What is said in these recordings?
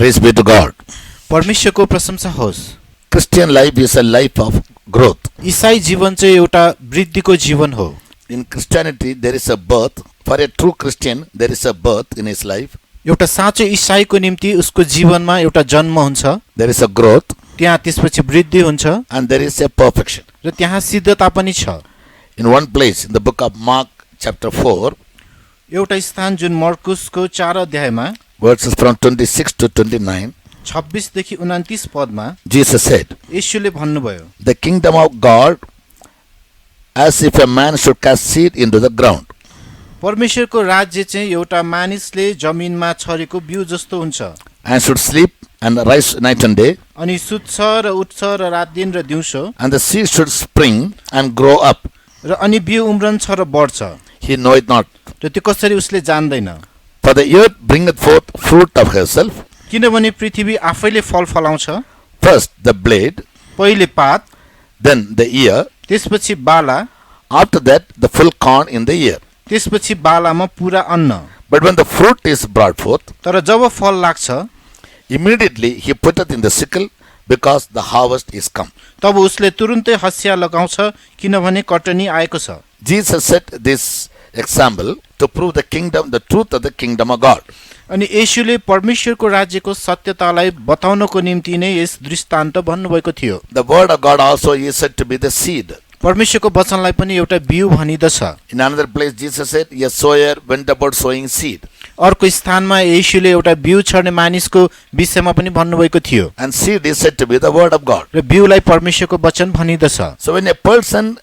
Praise be to God. परमेश्वरको प्रशंसा होस्। Christian life is a life of growth. ईसाई जीवन चाहिँ एउटा वृद्धिको जीवन हो। In Christianity, there is a birth. For a true Christian, there is a birth in his life. एउटा साँचो ईसाईको निम्ति उसको जीवनमा एउटा जन्म हुन्छ, There is a growth, त्यहाँ त्यसपछि वृद्धि हुन्छ and there is a perfection. र त्यहाँ सिद्धता पनि छ। In one place, in the book of Mark, chapter 4, एउटा स्थान जुन मर्कुसको 4 अध्यायमा verses from 26 to 29, 26 देखि 29 पदमा Jesus said, येशूले भन्नुभयो, "The kingdom of God, as if a man should cast seed into the ground, परमेश्वरको राज्य चाहिँ एउटा मानिसले जमिनमा छरेको बिउ जस्तो हुन्छ, and should sleep and rise night and day, अनि सुत्छ र उठ्छ र रात दिन र दिउँसो, and the seed should spring and grow up. र अनि बिउ उम्रन्छ र बढ्छ, He knoweth not. र त्यो कसरी उसले जान्दैन। For the earth bringeth forth fruit of herself, किनभने पृथ्वी आफैले फल फलाउँछ, first the blade, पहिले पात, then the ear, त्यसपछि बाला, after that the full corn in the ear. त्यसपछि बालामा पुरा अन्न। But when the fruit is brought forth, तर जब फल लाग्छ, immediately he putteth in the sickle, because the harvest is come." तब उसले तुरुन्तै हँसिया लगाउँछ, किनभने कटनी आएको छ। Jesus set this example to prove the kingdom, the truth of the kingdom of God. अनि येशूले परमेश्वरको राज्यको सत्यतालाई बताउनको निम्ति नै यस दृष्टान्त भन्नुभएको थियो। The word of God also is said to be the seed. परमेश्वरको वचनलाई पनि एउटा बिउ भनिदछ। In another place, Jesus said, "A sower went about sowing seed." अर्को स्थानमा येशूले एउटा बिउ छर्ने मानिसको विषयमा पनि भन्नुभएको थियो, And seed is said to be the word of God. र बिउलाई परमेश्वरको वचन भनिदछ। So when a person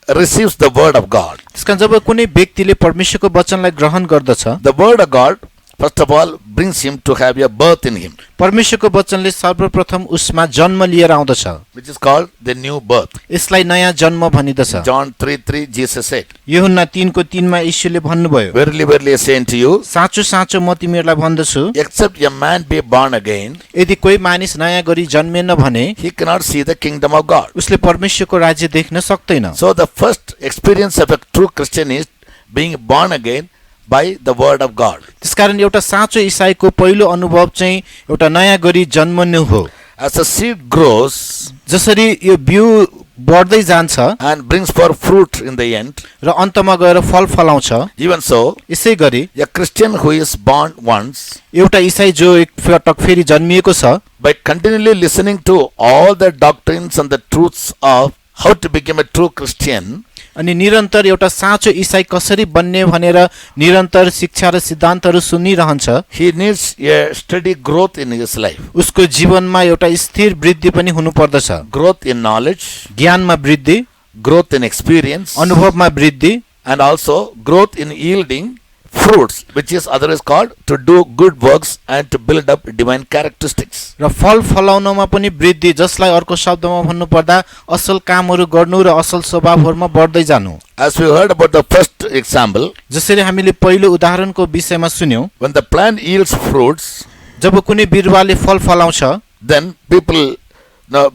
receives the word of God, त्यसकारण जब कुनै व्यक्तिले परमेश्वरको वचनलाई ग्रहण गर्दछ, the word of God, first of all, brings him to have a birth in him, परमेश्वरको वचनले सर्वप्रथम उसमा जन्म लिएर आउँदछ, which is called the new birth. यसलाई नयाँ जन्म भनिदछ। John 3:3, Jesus said, यूहन्ना 3:3 मा येशूले भन्नुभयो, "Verily, verily, I say unto you, साँचो साँचो म तिमीहरूलाई भन्दछु, except a man be born again, यदि कोही मानिस नयाँ गरी जन्मेन भने he cannot see the kingdom of God." उसले परमेश्वरको राज्य देख्न सक्दैन। So the first experience of a true Christian is being born again by the word of God. त्यसकारण एउटा साँचो ईसाईको पहिलो अनुभव चाहिँ एउटा नयाँ गरी जन्मनु हो। As the seed grows जसरी यो बिउ बढ्दै जान्छ and brings forth fruit in the end, र अन्तमा गएर फल फलाउँछ, even so, यसै गरी a Christian who is born once, एउटा ईसाई जो एक पटक फेरि जन्मिएको छ, by continually listening to all the doctrines and the truths of how to become a true Christian, अनि निरन्तर एउटा साँचो ईसाई कसरी बन्ने भनेर निरन्तर शिक्षा र सिद्धान्तहरू सुनिरहन्छ, he needs a steady growth in his life. उसको जीवनमा एउटा स्थिर वृद्धि पनि हुनुपर्दछ। Growth in knowledge, ज्ञानमा वृद्धि, growth in experience, अनुभवमा वृद्धि, and also growth in yielding fruits, which is otherwise called to do good works and to build up divine characteristics. र फल फलाउनमा पनि वृद्धि, जसलाई अर्को शब्दमा भन्नुपर्दा असल कामहरू गर्नु र असल स्वभावहरूमा बढ्दै जानु। As we heard about the first example, जसरी हामीले पहिलो उदाहरणको विषयमा सुन्यौं, when the plant yields fruits, जब कुनै बिरुवाले फल फलाउँछ, then people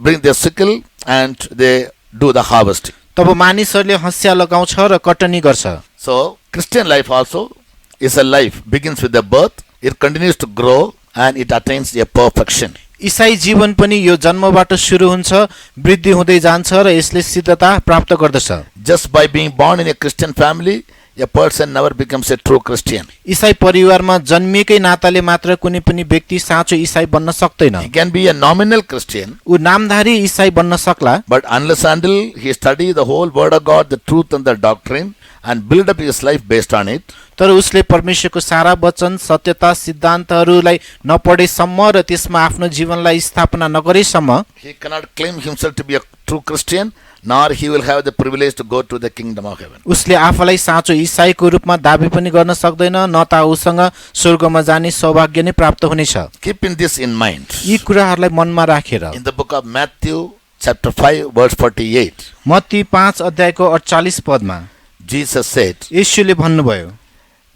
bring their sickle and they do the harvesting. तब मानिसहरूले हँसिया लगाउँछ र कटनी गर्छ। So Christian life also is a life, begins with the birth, it continues to grow and it attains a perfection. ईसाई जीवन पनि यो जन्मबाट सुरु हुन्छ, वृद्धि हुँदै जान्छ र यसले सिद्धता प्राप्त गर्दछ। Just by being born in a Christian family, a person never becomes a true Christian. ईसाई परिवारमा जन्मिएकै नाताले मात्र कुनै पनि व्यक्ति साँचो ईसाई बन्न सक्दैन। He can be a nominal Christian, ऊ नामधारी ईसाई बन्न सक्ला, but unless until he study the whole word of God, the truth and the doctrine, and build up his life based on it, तर उसले परमेश्वरको सारा वचन, सत्यता, सिद्धान्तहरूलाई नपढेसम्म र त्यसमा आफ्नो जीवनलाई स्थापना नगरेसम्म he cannot claim himself to be a true Christian, nor he will have the privilege to go to the kingdom of heaven. उसले आफूलाई साँचो ईसाईको रूपमा दाबी पनि गर्न सक्दैन, न त उसँग स्वर्गमा जाने सौभाग्य नै प्राप्त हुनेछ। Keeping this in mind, यी कुराहरूलाई मनमा राखेर in the book of Matthew chapter 5 verse 48, Matthew 5 अध्यायको 48 पदमा Jesus said, येशूले भन्नुभयो,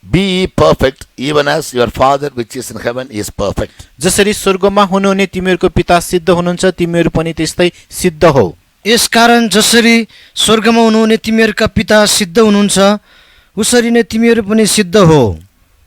"Be ye perfect, even as your Father which is in heaven is perfect." जसरी स्वर्गमा हुनुहुने तिमीहरूको पिता सिद्ध हुनुहुन्छ, तिमीहरू पनि त्यस्तै सिद्ध हो। यसकारण जसरी स्वर्गमा हुनुहुने तिमीहरूका पिता सिद्ध हुनुहुन्छ, उसरी नै तिमीहरू पनि सिद्ध हो।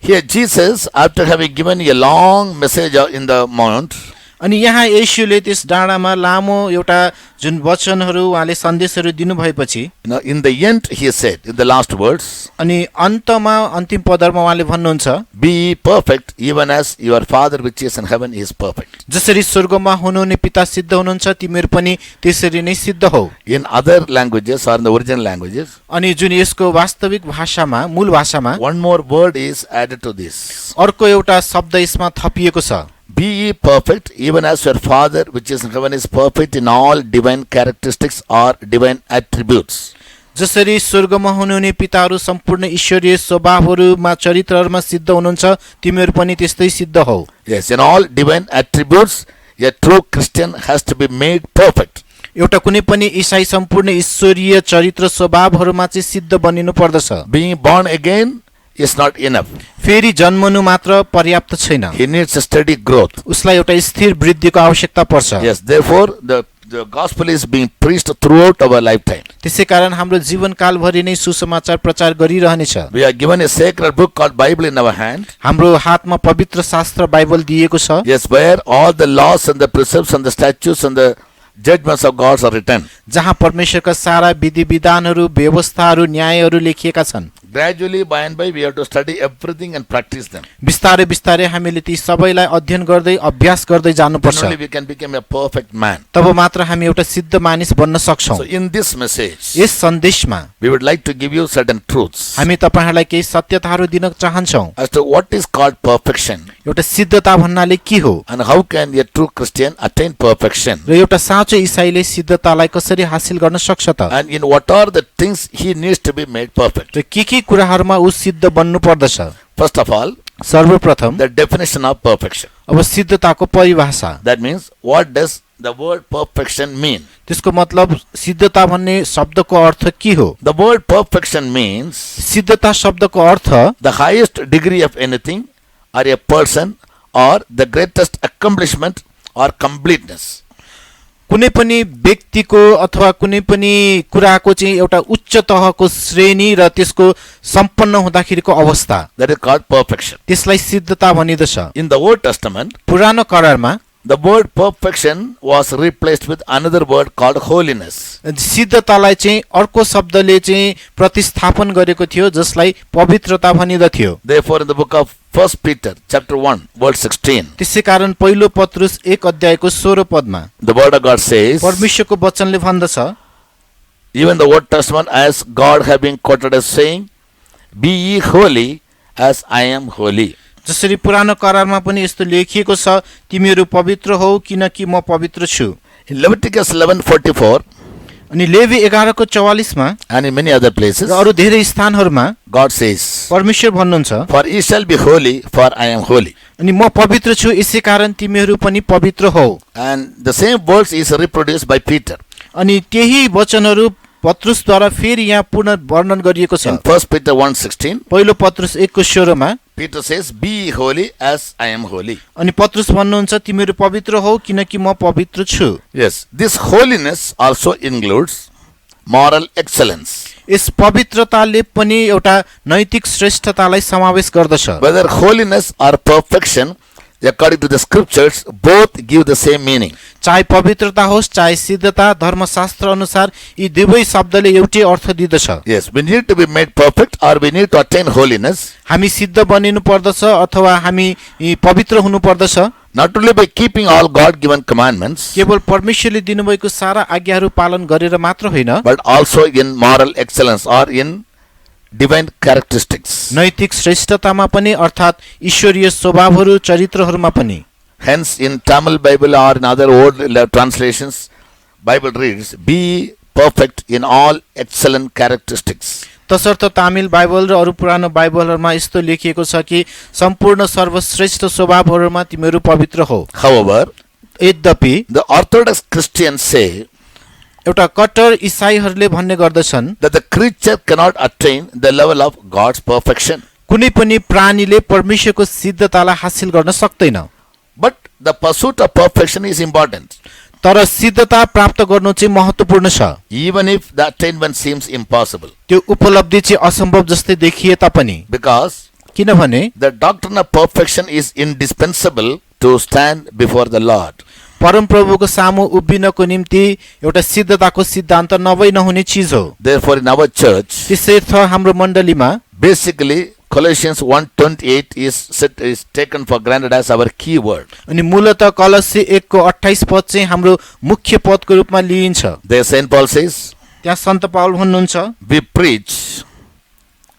Here Jesus, after having given a long message in the mount, अनि यहाँ येशूले त्यस डाँडामा लामो एउटा जुन वचनहरू उहाँले सन्देशहरू दिनुभएपछि in the end he said, in the last words, अनि अन्तमा अन्तिम पदरमा उहाँले भन्नुहुन्छ, be ye perfect, even as your Father which is in heaven is perfect. जसरी स्वर्गमा हुनुहुने पिता सिद्ध हुनुहुन्छ तिमीहरू पनि त्यसरी नै सिद्ध हौ। In other languages or in the original languages, अनि जुन यसको वास्तविक भाषामा मूल भाषामा one more word is added to this. अर्को एउटा शब्द यसमा थपिएको छ, Be ye perfect, even as your Father which is in heaven is perfect in all divine characteristics or divine attributes. जसरी स्वर्गमा हुनुहुने पिताहरू सम्पूर्ण ईश्वरीय स्वभावहरूमा चरित्रहरूमा सिद्ध हुनुहुन्छ तिमीहरू पनि त्यस्तै सिद्ध हौ। Yes, in all divine attributes, a true Christian has to be made perfect. एउटा कुनै पनि ईसाई सम्पूर्ण ईश्वरीय चरित्र स्वभावहरूमा चाहिँ सिद्ध बनिनु पर्दछ। Being born again is not enough. फेरि जन्मनु मात्र पर्याप्त छैन, He needs a steady growth. उसलाई एउटा स्थिर वृद्धिको आवश्यकता पर्छ। Yes, therefore the gospel is being preached throughout our lifetime. त्यसै कारण हाम्रो जीवनकालभरि नै सुसमाचार प्रचार गरिरहनेछ। We are given a sacred book called Bible in our hand. हाम्रो हातमा पवित्र शास्त्र बाइबल दिएको छ, Yes, where all the laws and the precepts and the statutes and the judgments of God are written. जहाँ परमेश्वरका सारा विधि विधानहरू व्यवस्थाहरू न्यायहरू लेखिएका छन्। Gradually, by and by, we have to study everything and practice them. बिस्तारै बिस्तारै हामीले ती सबैलाई अध्ययन गर्दै अभ्यास गर्दै Then जानुपर्छ, only we can become a perfect man. तब मात्र हामी एउटा सिद्ध मानिस बन्न सक्छौँ। So in this message, यस सन्देशमा we would like to give you certain truths हामी तपाईहरुलाई केही सत्यताहरू दिन चाहन्छौँ। as to what is called perfection एउटा सिद्धता भन्नाले के हो and how can a true Christian attain perfection, र एउटा साँचो ईसाईले सिद्धतालाई कसरी हासिल गर्न सक्छ त, and in what are the things he needs to be made perfect. र के कुराहरूमा ऊ सिद्ध बन्नु पर्दछ। First of all, सर्वप्रथम the definition of perfection. अब सिद्धताको परिभाषा, That means, what does the word perfection mean? त्यसको मतलब सिद्धता भन्ने शब्दको अर्थ के हो। The word perfection means सिद्धता शब्दको अर्थ the highest degree of anything or a person or the greatest accomplishment or completeness. कुनै पनि व्यक्तिको अथवा कुनै पनि कुराको चाहिँ एउटा उच्च तहको श्रेणी र त्यसको सम्पन्न हुँदाखेरिको अवस्था, That is called perfection. त्यसलाई सिद्धता भनिदछ। In the Old Testament, पुरानो करारमा the word perfection was replaced with another word called holiness. सिद्धतालाई चाहिँ अर्को शब्दले चाहिँ प्रतिस्थापन गरेको थियो जसलाई पवित्रता भनिदथ्यो। Therefore, in the book of 1 Peter chapter 1 verse 16, त्यसै कारण पहिलो पत्रुस 1 अध्यायको 16 पदमा the word of God says, परमेश्वरको वचनले भन्दछ, even the Old Testament, as God having quoted as saying, be ye holy as I am holy. जसरी पुरानो करारमा पनि यस्तो लेखिएको छ, तिमीहरू पवित्र हौ किनकि म पवित्र छु। In Leviticus 11:44 अनि लेवी 11 को 44 मा and in many other places, र अरू धेरै स्थानहरूमा God says, परमेश्वर भन्नुहुन्छ, for ye shall be holy, for I am holy. अनि म पवित्र छु यसै कारण तिमीहरू पनि पवित्र हौ। And the same verse is reproduced by Peter अनि त्यही वचनहरू पत्रुसद्वारा फेरि यहाँ पुनः वर्णन गरिएको छ। in 1 Peter 1:16. पहिलो पत्रुस 1 को 16 मा Peter says, be ye holy as I am holy. अनि पत्रुस भन्नुहुन्छ तिमीहरू पवित्र हौ किनकि म पवित्र छु। Yes, this holiness also includes moral excellence. यस पवित्रताले पनि एउटा नैतिक श्रेष्ठतालाई समावेश गर्दछ। Whether holiness or perfection, according to the scriptures, both give the same meaning. चाहे पवित्रता होस् चाहे सिद्धता, धर्मशास्त्र अनुसार यी दुवै शब्दले एउटै अर्थ दिदछ। Yes, we need to be made perfect or we need to attain holiness, हामी सिद्ध बनिनु पर्दछ अथवा हामी पवित्र हुनु पर्दछ, not only by keeping all God given commandments, केवल परमेश्वरले दिनुभएको सारा आज्ञाहरू पालन गरेर मात्र होइन, but also in moral excellence or in divine characteristics. नैतिक श्रेष्ठतामा पनि अर्थात् ईश्वरीय स्वभावहरू चरित्रहरूमा पनि। Hence, in Tamil Bible or in other old translations, Bible reads, be perfect in all excellent characteristics. तसर्थ तामिल बाइबल र अरू पुरानो बाइबलहरूमा यस्तो लेखिएको छ कि सम्पूर्ण सर्वश्रेष्ठ स्वभावहरूमा तिमीहरू पवित्र हौ। However, यद्यपि the Orthodox Christians say एउटा कट्टर ईसाईहरूले भन्ने गर्दछन् that the creature cannot attain the level of God's perfection. कुनै पनि प्राणीले परमेश्वरको सिद्धतालाई हासिल गर्न सक्दैन। But the pursuit of perfection is important, तर सिद्धता प्राप्त गर्नु चाहिँ महत्त्वपूर्ण छ। even if the attainment seems impossible. त्यो उपलब्धि चाहिँ असम्भव जस्तै देखिए तापनि, Because किनभने the doctrine of perfection is indispensable to stand before the Lord. परमप्रभुको सामु उभिनको निम्ति एउटा सिद्धताको सिद्धान्त नभई नहुने चिज हो। Therefore, in our church, त्यसैर्थ हाम्रो मण्डलीमा basically Colossians 1:28 is taken for granted as our key word. अनि मूलत कलस्सी 1 को 28 पद चाहिँ हाम्रो मुख्य पदको रूपमा लिइन्छ। There Saint Paul says, त्यहाँ सन्त पाउल भन्नुहुन्छ, we preach,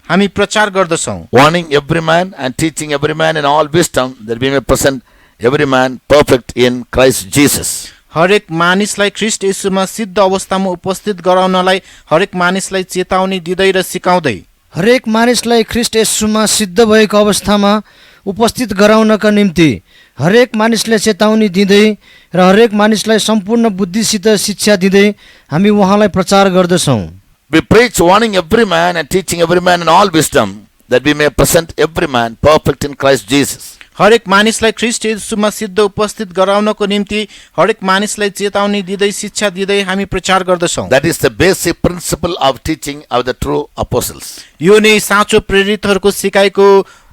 हामी प्रचार गर्दछौँ, warning every man and teaching every man in all wisdom, that we may present every man perfect in Christ Jesus. हरेक मानिसलाई ख्रीष्ट येशूमा सिद्ध अवस्थामा उपस्थित गराउनलाई हरेक मानिसलाई चेतावनी दिँदै र सिकाउँदै हरेक मानिसलाई ख्रीष्ट येशूमा सिद्ध भएको अवस्थामा उपस्थित गराउनका निम्ति हरेक मानिसलाई चेतावनी दिँदै र हरेक मानिसलाई सम्पूर्ण बुद्धिसित शिक्षा दिँदै हामी उहाँलाई प्रचार गर्दछौँ। We preach, warning every man and teaching every man in all wisdom, that we may present every man perfect in Christ Jesus. हरेक मानिसलाई ख्रीष्ट येशूमा सिद्ध उपस्थित गराउनको निम्ति हरेक मानिसलाई चेतावनी दिँदै शिक्षा दिँदै हामी प्रचार गर्दछौँ। That is the basic principle of teaching of the true apostles. यो नै साँचो प्रेरितहरूको सिकाइको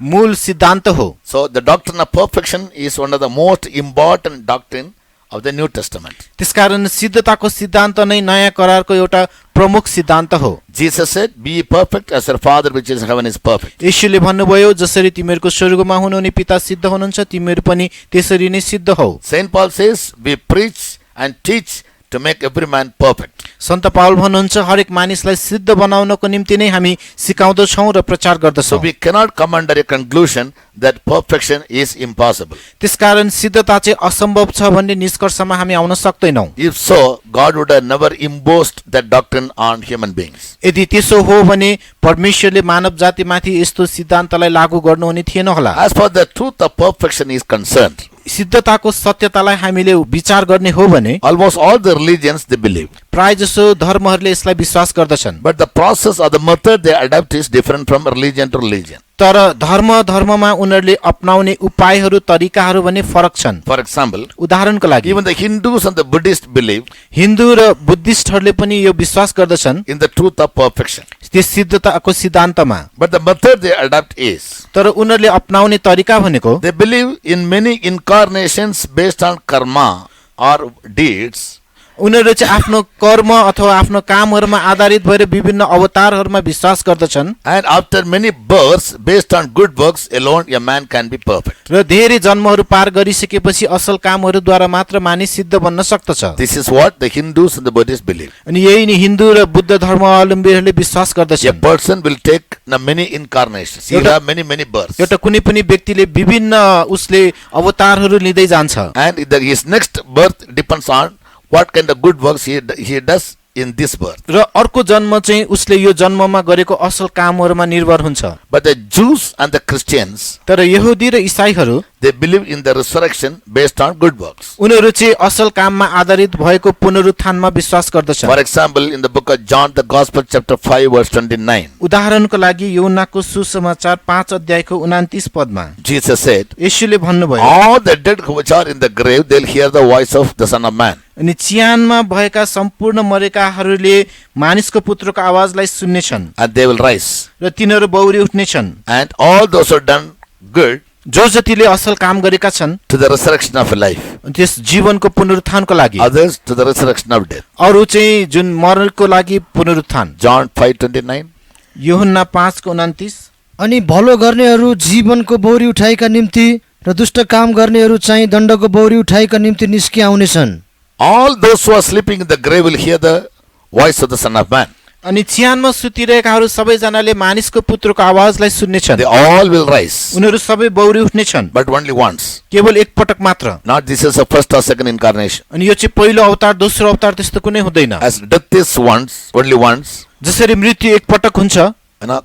मूल सिद्धान्त हो। So the doctrine of perfection is one of the most important doctrine of the New Testament. त्यसकारण सिद्धताको सिद्धान्त नै नयाँ करारको एउटा प्रमुख सिद्धान्त हो। Jesus said, be ye perfect as your Father which is in heaven is perfect. येशूले भन्नुभयो, जसरी तिमीहरूको स्वर्गमा हुनुहुने पिता सिद्ध हुनुहुन्छ, तिमीहरू पनि त्यसरी नै सिद्ध हौ। Saint Paul says, we preach and teach to make every man perfect. सन्त पाउल भन्नुहुन्छ, हरेक मानिसलाई सिद्ध बनाउनको निम्ति नै हामी सिकाउँदछौँ र प्रचार So गर्दछौँ। we cannot come under a conclusion that perfection is impossible. त्यसकारण सिद्धता चाहिँ असम्भव छ भन्ने निष्कर्षमा हामी आउन सक्दैनौँ। If so, God would have never imposed that doctrine on human beings. यदि त्यसो हो भने परमेश्वरले मानव जातिमाथि यस्तो सिद्धान्तलाई लागू गर्नुहुने थिएन होला। As far the truth of perfection is concerned, सिद्धताको सत्यतालाई हामीले विचार गर्ने हो भने almost all the religions they believe. प्राय जसो धर्महरूले यसलाई विश्वास गर्दछन्। But the process or the method they adopt is different from religion to religion. तर धर्ममा उनीहरूले अपनाउने उपायहरू तरिकाहरू भने फरक छन्। For example, उदाहरणको लागि even the Hindus and the Buddhists believe Hindu र बुद्धिस्टहरूले पनि यो विश्वास गर्दछन् in the truth of perfection. त्यस सिद्धताको सिद्धान्तमा। But the method they adopt is, तर उनीहरूले अपनाउने तरिका भनेको they believe in many incarnations based on karma or deeds. उनीहरू चाहिँ आफ्नो कर्म अथवा आफ्नो कामहरूमा आधारित भएर विभिन्न अवतारहरूमा विश्वास गर्दछन्। And after many births based on good works alone, a man can be perfect. र धेरै जन्महरू पार गरिसकेपछि असल कामहरूद्वारा मात्र मानिस सिद्ध बन्न सक्दछ। This is what the Hindus and the Buddhists believe. अनि यही नि हिन्दू र बुद्ध धर्मावलम्बीहरूले विश्वास A गर्दछन्। person will take many incarnations. He will have many births. एउटा कुनै पनि व्यक्तिले विभिन्न उसले अवतारहरू लिँदै जान्छ। And his next birth depends on what kind of good works he does in this birth. र अर्को जन्म चाहिँ उसले यो जन्ममा गरेको असल कामहरूमा निर्भर हुन्छ। But the Jews and the Christians, तर यहुदी र इसाईहरू they believe in the resurrection based on good works. उनीहरू चाहिँ असल काममा आधारित भएको पुनरुत्थानमा विश्वास गर्दछन्। For example, in the book of John, the Gospel, chapter 5, verse 29, उदाहरणको लागि यूहन्नाको सुसमाचार 5 अध्यायको 29 पदमा Jesus said, येशूले भन्नुभयो, all the dead which are in the grave, they'll hear the voice of the Son of Man. अनि चिहानमा भएका सम्पूर्ण मरेकाहरूले मानिसको पुत्रको आवाजलाई सुन्नेछन् And they will rise. र तिनीहरू बौरी उठ्नेछन्। And all those who have done good जो जतिले असल काम गरेका छन् to the resurrection of life, त्यस जीवनको पुनरुत्थानको लागि, others to the resurrection of death. अरू चाहिँ जुन मरणको लागि पुनरुत्थान। John 5:29. यूहन्ना 5:29। अनि भलो गर्नेहरू जीवनको बौरी उठाइका निम्ति र दुष्ट काम गर्नेहरू चाहिँ दण्डको बौरी उठाइका निम्ति निस्किआउनेछन्। All those who are sleeping in the grave will hear the voice of the Son of Man. अनि चिहानमा सुतिरहेकाहरू सबैजनाले मानिसको पुत्रको आवाजलाई सुन्नेछन्। They all will rise, उनीहरू सबै बौरी उठ्नेछन्, but only once. केवल एक पटक मात्र। Not this is the first or second incarnation. अनि यो चाहिँ पहिलो अवतार दोस्रो अवतार त्यस्तो कुनै हुँदैन। As death is once, only once. जसरी मृत्यु एक पटक हुन्छ, You know,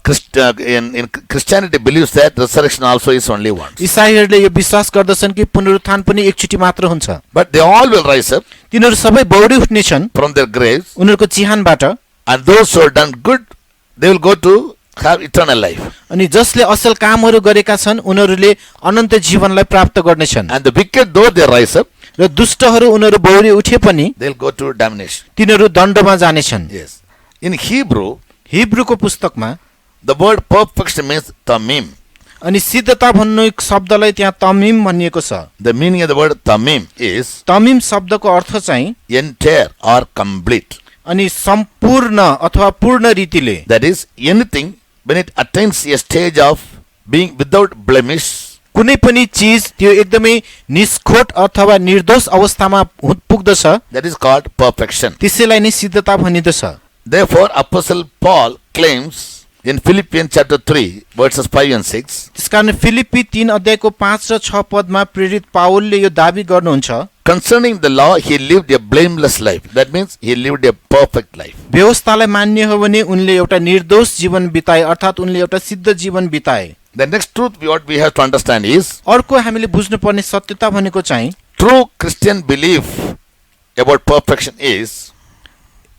in Christianity believes that resurrection also is only once. इसाईहरूले यो विश्वास गर्दछन् कि पुनरुत्थान पनि एकचोटि मात्र हुन्छ। But they all will rise up तिनीहरू सबै बौरी उठ्नेछन् from their graves, उनीहरूको चिहानबाट। and those who have done good, they will go to have eternal life. अनि जसले असल कामहरू गरेका छन् उनीहरूले अनन्त जीवनलाई प्राप्त गर्नेछन्। And the wicked, though they rise up, र दुष्टहरू उनीहरू बौरी उठे पनि they will go to damnation. तिनीहरू दण्डमा जानेछन्। Yes. In Hebrew, हिब्रूको पुस्तकमा the word perfection means tamim. अनि सिद्धता भन्नु शब्दलाई त्यहाँ तमिम भनिएको छ। The meaning of the word tamim is तमिम शब्दको अर्थ चाहिँ entire or complete. अनि सम्पूर्ण अथवा पूर्ण रीतिले, That is, anything when it attains a stage of being without blemish, कुनै पनि चिज त्यो एकदमै निष्खोट अथवा निर्दोष अवस्थामा पुग्दछ, that is called perfection. त्यसैलाई नै सिद्धता भनिदछ। Therefore, Apostle Paul claims in Philippians chapter 3, verses 5 and 6, त्यसकारण फिलिप्पी 3 अध्यायको 5 र 6 पदमा प्रेरित पावलले यो दाबी गर्नुहुन्छ, concerning the law, he lived a blameless life. That means he lived a perfect life. व्यवस्थालाई मान्ने हो भने उनले एउटा निर्दोष जीवन बिताए, अर्थात् उनले एउटा सिद्ध जीवन बिताए। The next truth what we have to understand is, अर्को हामीले बुझ्नुपर्ने सत्यता भनेको चाहिँ true Christian belief about perfection is,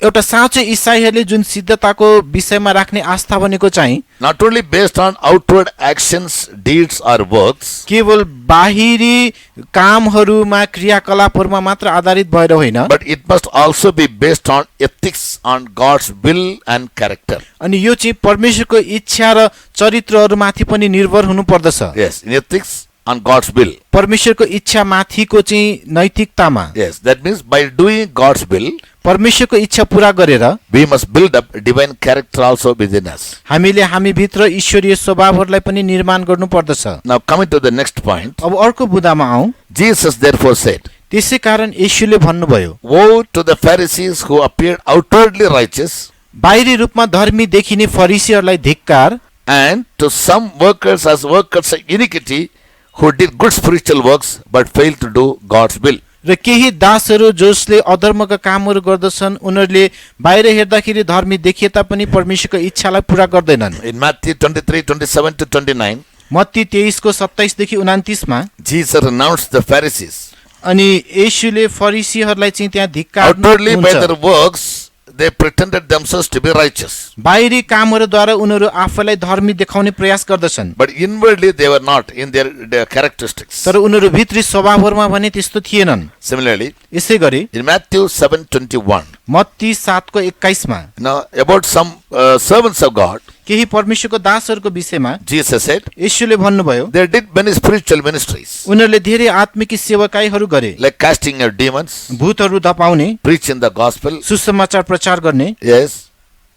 एउटा साँचो इसाईहरूले जुन सिद्धताको विषयमा राख्ने आस्था भनेको चाहिँ not only based on outward actions, deeds or works, केवल बाहिरी कामहरूमा क्रियाकलापहरूमा मात्र आधारित भएर होइन, but it must also be based on ethics, on God's will and character. अनि यो चाहिँ परमेश्वरको इच्छा र चरित्रहरूमाथि पनि निर्भर हुनु पर्दछ। Yes, in ethics, on God's will. परमेश्वरको इच्छा माथिको चाहिँ नैतिकतामा, Yes, that means by doing God's will, परमेश्वरको इच्छा पूरा गरेर we must build up divine character also within us. हामीले हामीभित्र ईश्वरीय स्वभावहरूलाई पनि निर्माण गर्नु पर्दछ। Now coming to the next point, अब अर्को बुदामा आउँ। Jesus therefore said, त्यसै कारण येशूले भन्नुभयो, woe to the Pharisees who appeared outwardly righteous, बाहिरी रूपमा धर्मी देखिने फरिसीहरूलाई धिक्कार, and to some workers as workers of iniquity who did good spiritual works but failed to do God's will. र केही दासहरू जसले अधर्मका कामहरू गर्दछन् उनीहरूले बाहिर हेर्दाखेरि धर्मी देखिए तापनि परमेश्वरको इच्छालाई पूरा गर्दैनन्। In Matthew 23, 27 to 29, मत्ती 23 को 27 देखि 29 मा Jesus renounced the Pharisees. अनि येशूले फरिसीहरूलाई चाहिँ त्यहाँ धिक्कार Outwardly by हुन्छ। their works, they pretended themselves to be righteous. बाहिरी कामहरूद्वारा उनीहरू आफैलाई धर्मी देखाउने प्रयास गर्दछन्, But inwardly they were not in their characteristics. तर उनीहरू भित्री स्वभावहरूमा भने त्यस्तो थिएनन्। Similarly, यसै गरी in Matthew 7:21, मत्ती 7 को 21 मा now about some servants of God, केही परमेश्वरको दासहरूको विषयमा Jesus said, येशूले भन्नुभयो, they did many spiritual ministries, उनीहरूले धेरै आत्मिक सेवकाईहरू गरे, like casting out demons, भूतहरू धपाउने, preaching the gospel, सुसमाचार प्रचार गर्ने, yes,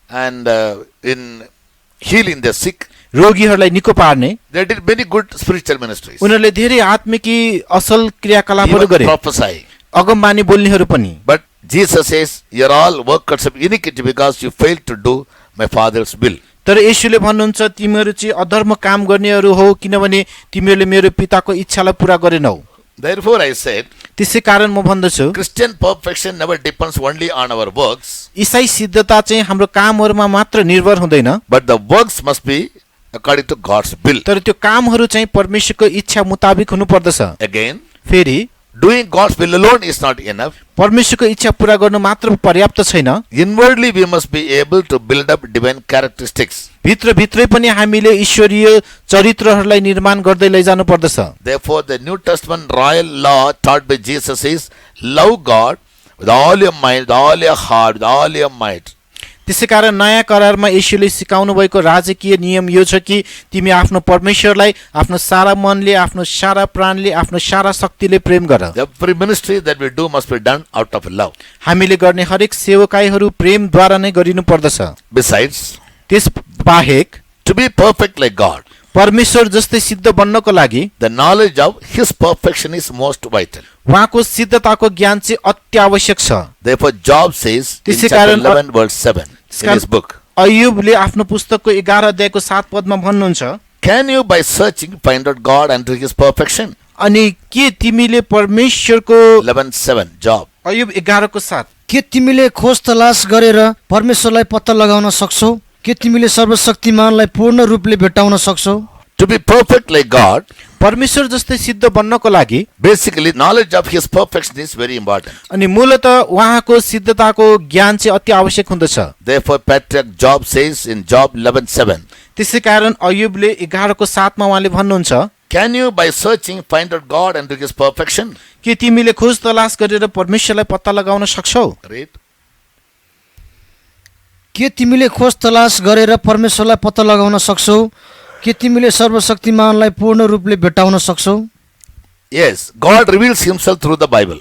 and in healing the sick. रोगीहरूलाई निको पार्ने, They did many good spiritual ministries. उनीहरूले धेरै आत्मिकी असल क्रियाकलापहरू Even गरे, prophesying. अगमबानी बोल्नेहरू पनि। But Jesus says, you are all workers of iniquity because you failed to do my Father's will. तर येशूले भन्नुहुन्छ तिमीहरू चाहिँ अधर्म काम गर्नेहरू हो किनभने तिमीहरूले मेरो पिताको इच्छालाई पूरा गरेनौ। Therefore I said, त्यसै कारण म भन्दछु Christian perfection never depends only on our works, ईसाई सिद्धता चाहिँ हाम्रो कामहरूमा मात्र निर्भर हुँदैन, but the works must be according to God's will. तर त्यो कामहरू चाहिँ परमेश्वरको इच्छा मुताबिक हुनु पर्दछ। Again, फेरि doing God's will alone is not enough. परमेश्वरको इच्छा पूरा गर्नु मात्र पर्याप्त छैन, Inwardly we must be able to build up divine characteristics. भित्रभित्रै पनि हामीले ईश्वरीय चरित्रहरूलाई निर्माण गर्दै लैजानु पर्दछ। Therefore, the New Testament royal law taught by Jesus is, love God with all your mind, with all your heart, with all your might. त्यसै कारण नयाँ करारमा येशूले सिकाउनु भएको राजकीय नियम यो छ कि तिमी आफ्नो परमेश्वरलाई आफ्नो सारा मनले, आफ्नो सारा प्राणले, आफ्नो सारा शक्तिले प्रेम गर। Every ministry that we do must be done out of love. हामीले गर्ने हरेक सेवकाईहरू प्रेमद्वारा नै गरिनु पर्दछ। Besides, त्यस बाहेक to be perfect like God, परमेश्वर जस्तै सिद्ध बन्नको लागि the knowledge of His perfection is most vital. उहाँको सिद्धताको ज्ञान चाहिँ अति आवश्यक छ। Therefore, Job says in त्यसै chapter कारण 11 verse 7 in his book, अय्युबले आफ्नो पुस्तकको 11 अध्यायको 7 पदमा भन्नुहुन्छ, can you by searching find out God and His perfection? अनि के तिमीले परमेश्वरको 11:7 Job. अय्युब 11 को 7 के तिमीले खोज तलास गरेर परमेश्वरलाई पत्ता लगाउन सक्छौ? के तिमीले सर्वशक्तिमानलाई पूर्ण रूपले भेट्टाउन सक्छौ? To be perfect like God, परमेश्वर जस्तै सिद्ध बन्नको लागि basically knowledge of His perfection is very important. अनि मूलतः उहाँको सिद्धताको ज्ञान चाहिँ अति आवश्यक हुँदछ। Therefore, patriarch Job says in Job 11:7, त्यसै कारण अय्युबले 11 को 7 मा उहाँले भन्नुहुन्छ, can you by searching find out God and His perfection? के तिमीले खोज तलास गरेर परमेश्वरलाई पत्ता लगाउन सक्छौ? Read. के तिमीले खोज तलास गरेर परमेश्वरलाई पत्ता लगाउन सक्छौ? के तिमीले सर्वशक्तिमानलाई पूर्ण रूपले भेट्टाउन सक्छौ? Yes, God reveals himself through the Bible.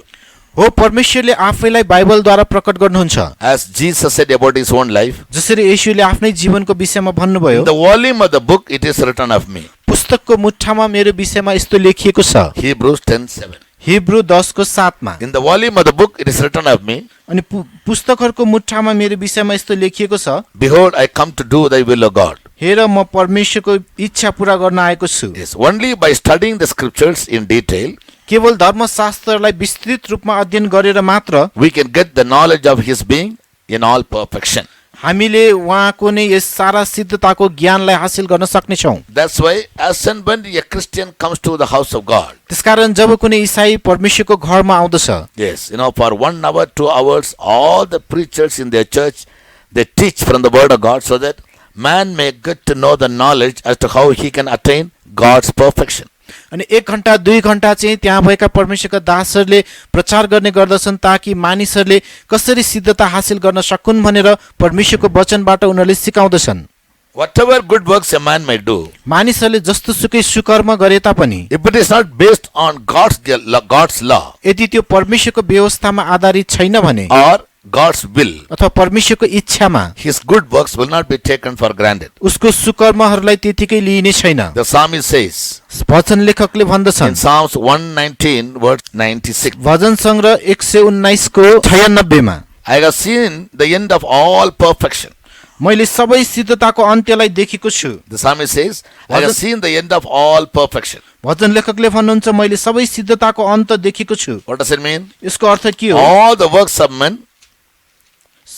हो, परमेश्वरले आफैलाई बाइबलद्वारा प्रकट गर्नुहुन्छ। As Jesus said about his own life, जसरी येशूले आफ्नै जीवनको विषयमा भन्नुभयो, in the volume of the book it is written of me. पुस्तकको मुट्ठामा मेरो विषयमा यस्तो लेखिएको छ। Hebrews 10:7. Hebrew 10:7 In the volume of the book it is written of me, अनि पुस्तकहरूको मुट्ठामा मेरो विषयमा यस्तो लेखिएको छ, behold, I come to do thy will, O God. हेर म परमेश्वरको इच्छा पूरा गर्न आएको छु। Yes, only by studying the scriptures in detail, केवल धर्मशास्त्रलाई विस्तृत रूपमा अध्ययन गरेर मात्र we can get the knowledge of his being in all perfection. हामीले उहाँको नै यस सारा सिद्धताको ज्ञानलाई हासिल गर्न सक्नेछौँ। That's why as and when a Christian comes to the house of God, त्यसकारण जब कुनै ईसाई परमेश्वरको घरमा आउँदछ, yes, for 1 hour, 2 hours, all the preachers in their church, they teach from the word of God so that man may get to know the knowledge as to how he can attain God's perfection. अनि 1 घण्टा 2 घण्टा चाहिँ त्यहाँ भएका परमेश्वरका दासहरूले प्रचार गर्ने गर्दछन् ताकि मानिसहरूले कसरी सिद्धता हासिल गर्न सकुन् भनेर परमेश्वरको वचनबाट उनीहरूले सिकाउँदछन्। Whatever good works a man may do, मानिसहरूले जस्तो सुकै सुकर्म गरे तापनि if it is not based on God's law यदि त्यो परमेश्वरको व्यवस्थामा आधारित छैन भने or God's will, अथवा परमेश्वरको इच्छामा, his good works will not be taken for granted. उसको सुकर्महरूलाई त्यतिकै लिइने छैन। The psalmist says भजन लेखकले in भन्दछन्, Psalms 119 verse 96, भजन सङ्ग्रह 119 को 96 मा, I have seen the end of all perfection. मैले सबै सिद्धताको अन्त्यलाई देखेको छु। The psalmist says, I have seen the end of all perfection. भजन लेखकले भन्नुहुन्छ, मैले सबै सिद्धताको अन्त देखेको छु। What does it mean? यसको अर्थ के हो? All the works of men,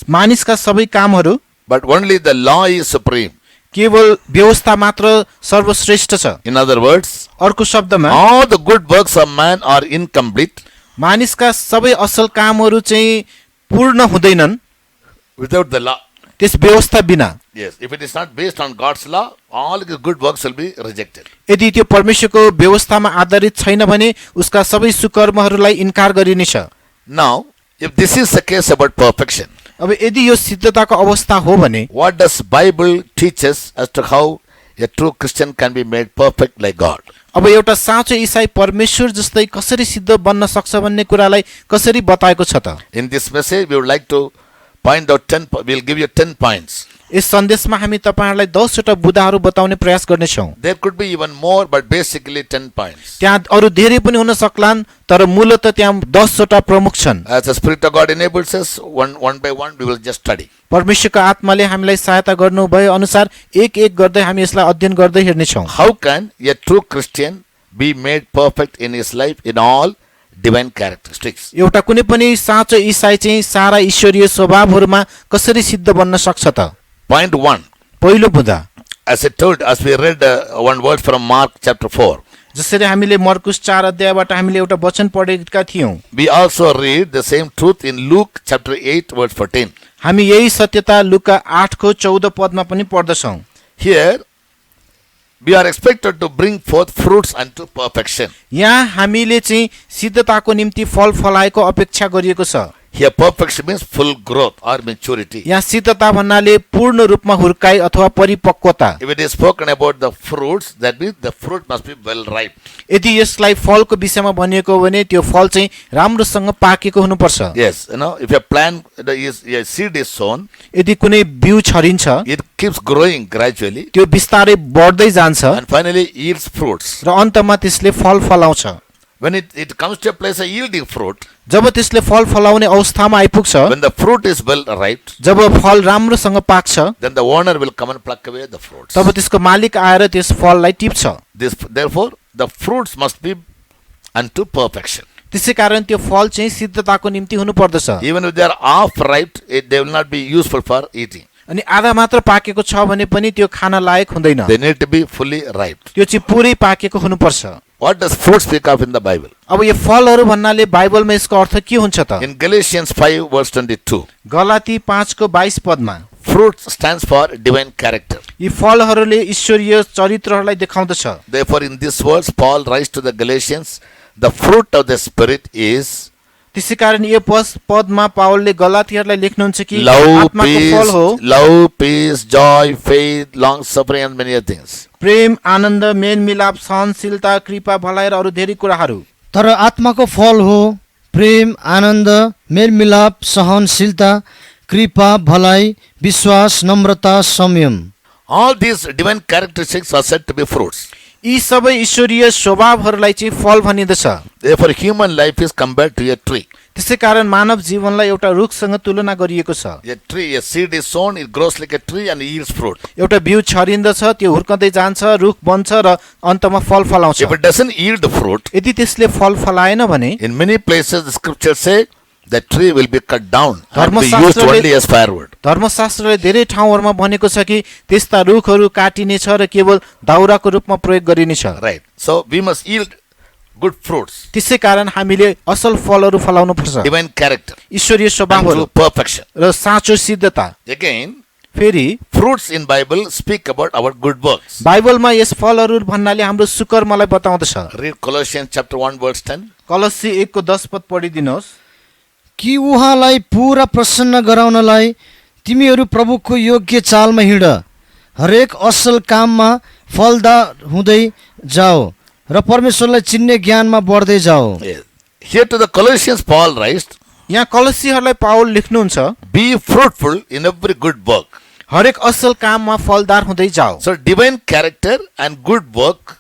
मानिसका सबै कामहरू, but only the law is supreme. केवल व्यवस्था मात्र सर्वश्रेष्ठ छ। In other words, अर्को शब्दमा, all the good works of man are incomplete मानिसका सबै असल कामहरू चाहिँ पूर्ण हुँदैनन् without the law. त्यस व्यवस्था बिना। Yes, if it is not based on God's law, all the good works will be rejected. यदि त्यो परमेश्वरको व्यवस्थामा आधारित छैन भने उसका सबै सुकर्महरूलाई इन्कार गरिनेछ। Now, if this is the case about perfection, अब यदि यो सिद्धताको अवस्था हो भने what does Bible teach us as to how a true Christian can be made perfect like God? अब एउटा साँचो ईसाई परमेश्वर जस्तै कसरी सिद्ध बन्न सक्छ भन्ने कुरालाई कसरी बताएको छ त? In this message, we would like to point out 10, we'll give you 10 points. यस सन्देशमा हामी तपाईहरुलाई 10 वटा बुदाहरू बताउने प्रयास गर्नेछौँ। There could be even more, but basically 10 points. त्यहाँ अरु धेरै पनि हुन सक्लान्, तर मूलतः त्यहाँ 10 वटा प्रमुख छन्। As the Spirit of God enables us, one by one, we will just study. परमेश्वरको आत्माले हामीलाई सहायता गर्नु भए अनुसार एक एक गर्दै हामी यसलाई अध्ययन गर्दै हेर्नेछौँ। How can a true Christian be made perfect in his life in all divine characteristics? एउटा कुनै पनि साँचो ईसाई चाहिँ सारा ईश्वरीय स्वभावहरुमा कसरी सिद्ध बन्न सक्छ त? Point 1. पहिलो बुदा, As I told, as we read one word from Mark chapter 4, जसरी हामीले मर्कुस 4 अध्यायबाट हामीले एउटा वचन पढेका थियौं। we also read the same truth in Luke chapter 8 verse 14. हामी यही सत्यता लुका 8 को 14 पदमा पनि पढ्दछौं। Here, we are expected to bring forth fruits unto perfection. यहाँ हामीले चाहिँ सिद्धताको निम्ति फल फलाएको अपेक्षा गरिएको छ। Here, perfection means full growth or maturity. यहाँ सिद्धता भन्नाले पूर्ण रूपमा हुर्काई अथवा परिपक्वता। If it is spoken about the fruits, that means the fruit must be well ripe. यदि यसलाई फलको विषयमा भनिएको हो भने त्यो फल चाहिँ राम्रोसँग पाकेको हुनुपर्छ। Yes, if a plant, a seed is sown, यदि कुनै बिउ छरिन्छ, it keeps growing gradually त्यो बिस्तारै बढ्दै जान्छ and finally yields fruits. र अन्तमा त्यसले फल फलाउँछ। When it comes to a place of yielding fruit, जब त्यसले फल फलाउने अवस्थामा आइपुग्छ, when the fruit is well ripe, जब फल राम्रोसँग पाक्छ, then the owner will come and pluck away the fruits. तब त्यसको मालिक आएर त्यस फललाई टिप्छ। Therefore, the fruits must be unto perfection. त्यसैकारण त्यो फल चाहिँ सिद्धताको निम्ति हुनु पर्दछ। Even if they are half ripe, they will not be useful for eating. अनि आधा मात्र पाकेको छ भने पनि त्यो खान लायक हुँदैन। They need to be fully ripe. त्यो चाहिँ पुरै पाकेको हुनुपर्छ। What does fruit speak of in the Bible? अब यो फलहरू भन्नाले बाइबलमा यसको अर्थ के हुन्छ त? In Galatians 5 verse 22, गलाती 5 को 22 पदमा fruit stands for divine character. यी फलहरूले ईश्वरीय चरित्रहरूलाई देखाउँदछ। Therefore, in these words, Paul writes to the Galatians, the fruit of the Spirit is त्यसैकारण यो पदमा पावलले गलातीहरूलाई लेख्नुहुन्छ कि Love, आत्माको फल हो peace, joy, faith, long suffering, and many other things. प्रेम, आनन्द, मेलमिलाप, सहनशीलता, कृपा, भलाइ र अरू धेरै कुराहरू। तर आत्माको फल हो प्रेम, आनन्द, मेलमिलाप, सहनशीलता, कृपा, भलाइ, विश्वास, नम्रता, संयम। All these divine characteristics are said to be fruits. यी सबै ईश्वरीय स्वभावहरूलाई चाहिँ फल भनिँदछ। Therefore, human life is compared to a tree. त्यसैकारण मानव जीवनलाई एउटा रुखसँग तुलना गरिएको छ। A tree, a seed is sown, it grows like a tree and yields fruit. एउटा बिउ छरिन्दछ, त्यो हुर्कँदै जान्छ, रुख बन्छ र अन्तमा फल फलाउँछ। If it doesn't yield the fruit, यदि त्यसले फल फलाएन भने in many places the scriptures say the tree will be cut down and be used धर्मशास्त्रले only as firewood. धर्मशास्त्रले धेरै ठाउँहरूमा भनेको छ कि त्यस्ता रुखहरू काटिनेछ र केवल दाउराको रूपमा प्रयोग गरिनेछ। Right. So we must yield good fruits, त्यसैकारण हामीले असल फलहरू फलाउनु पर्छ। divine character, ईश्वरीय and स्वभावहरू true perfection. र साँचो सिद्धता। Again, फेरि fruits in Bible speak about our good works. बाइबलमा यस फलहरू भन्नाले हाम्रो सुकर्मलाई बताउँदछ। Read Colossians chapter 1 verse 10. कलस्सी 1:10 पद पढिदिनुहोस्। कि उहाँलाई पुरा प्रसन्न गराउनलाई तिमीहरू प्रभुको योग्य चालमा हिँड, हरेक असल काममा फलदार हुँदै जाओ र परमेश्वरलाई चिन्ने ज्ञानमा बढ्दै जाओ। Yes. Here to the Colossians, Paul writes, यहाँ कलस्सीहरूलाई पाउल लेख्नुहुन्छ, be fruitful in every good work. हरेक असल काममा फलदार हुँदै जाओ। So divine character and good work,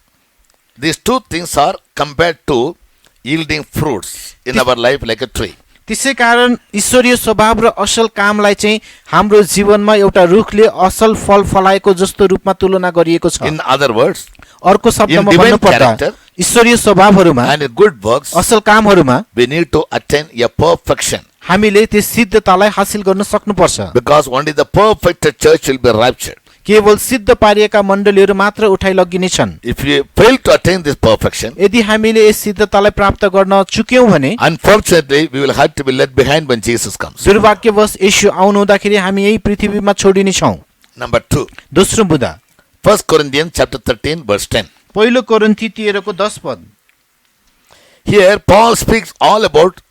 these two things are compared to yielding fruits in our life like a tree. त्यसैकारण ईश्वरीय स्वभाव र असल कामलाई चाहिँ हाम्रो जीवनमा एउटा रुखले असल फल फलाएको जस्तो रूपमा तुलना गरिएको छ। In other words, अर्को शब्दमा in divine भन्नुपर्दा character ईश्वरीय स्वभावहरूमा and in good works, असल कामहरूमा we need to attain a perfection, हामीले त्यस सिद्धतालाई हासिल गर्न सक्नुपर्छ। because only the perfect church will be raptured. केवल सिद्ध पारिएका मण्डलीहरू मात्र उठाइ लगिनेछन्। If we fail to attain this perfection, यदि हामीले यस सिद्धतालाई प्राप्त गर्न चुक्यौं भने unfortunately we will have to be left behind when Jesus comes. दुर्भाग्यवश येशू आउनु हुँदाखेरि हामी यही पृथ्वीमा छोडिनेछौँ। Number 2, दोस्रो बुँदा 1 Corinthians chapter 13 verse 10. पहिलो कोरिन्थी 13:10 पद। Here Paul speaks all about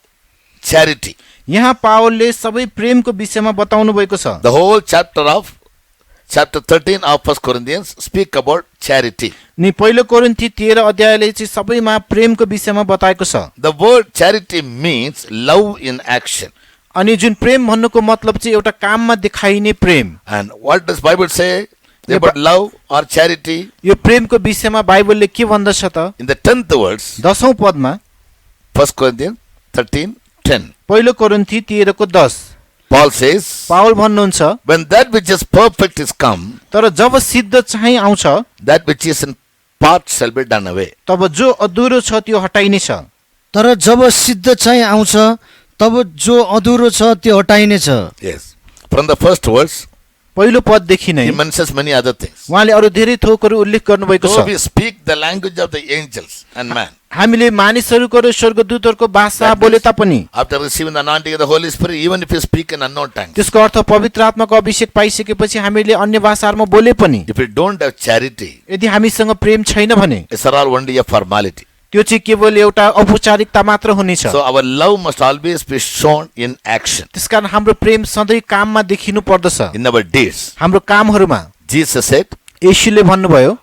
charity. यहाँ पावलले सबै प्रेमको विषयमा बताउनु भएको छ। The whole chapter 13 of 1 Corinthians speak about charity. नि पहिलो कोरिन्थी 13 अध्यायले चाहिँ सबैमा प्रेमको विषयमा बताएको छ। The word charity means love in action. अनि जुन प्रेम भन्नुको मतलब चाहिँ एउटा काममा देखाइने प्रेम। And what does Bible say about love or charity? यो प्रेमको विषयमा बाइबलले के भन्दछ त? In the 10th verse, 10औं पदमा 1 Corinthians 13:10. पहिलो कोरिन्थी 13:10 Paul says, पावल भन्नुहुन्छ, when that which is perfect is come, तर जब सिद्ध चाहिँ आउँछ that which is in part shall be done away. तब जो अधुरो छ त्यो हटाइनेछ। तर जब सिद्ध चाहिँ आउँछ तब जो अधुरो छ त्यो हटाइनेछ। Yes. From the first verse, पहिलो पददेखि नै he mentions many other things. उहाँले अरू धेरै थोकहरू उल्लेख गर्नुभएको So छ। we speak the language of the angels and man. हामीले मानिसहरूको र स्वर्गदूतहरूको भाषा बोले तापनि After receiving the anointing of the Holy Spirit, even if you speak in unknown tongues, त्यसको अर्थ पवित्र आत्माको अभिषेक पाइसकेपछि हामीले अन्य भाषाहरूमा बोले पनि if you don't have charity, यदि हामीसँग प्रेम छैन भने it's all only a formality. त्यो चाहिँ केवल एउटा औपचारिकता मात्र हुनेछ। So our love must always be shown in action, त्यसकारण हाम्रो प्रेम सधैँ काममा देखिनु पर्दछ। in our deeds. हाम्रो कामहरूमा Jesus said, येशूले भन्नुभयो,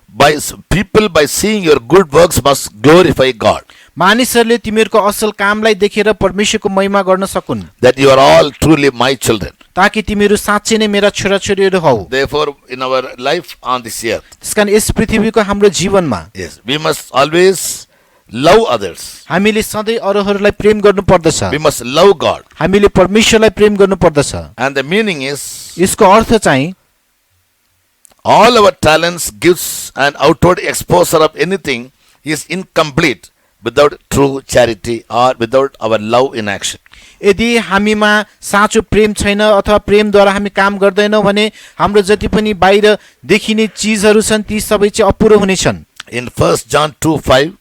people by seeing your good works must glorify God, मानिसहरूले तिमीहरूको असल कामलाई देखेर परमेश्वरको महिमा गर्न सकुन्, that you are all truly my children. ताकि तिमीहरू साँच्चै नै मेरा छोराछोरीहरू हौ। Therefore, in our life on this earth, त्यसकारण यस पृथ्वीको हाम्रो जीवनमा yes, we must always love others. हामीले सधैँ अरूहरूलाई प्रेम गर्नु पर्दछ। We must love God. हामीले परमेश्वरलाई प्रेम गर्नु पर्दछ। And the meaning is, यसको अर्थ चाहिँ all our talents, gifts, and outward exposure of anything is incomplete without true charity or without our love in action. यदि हामीमा साँचो प्रेम छैन अथवा प्रेमद्वारा हामी काम गर्दैनौँ भने हाम्रो जति पनि बाहिर देखिने चिजहरू छन् ती सबै चाहिँ अपुरो हुनेछन्। In 1 John 2:5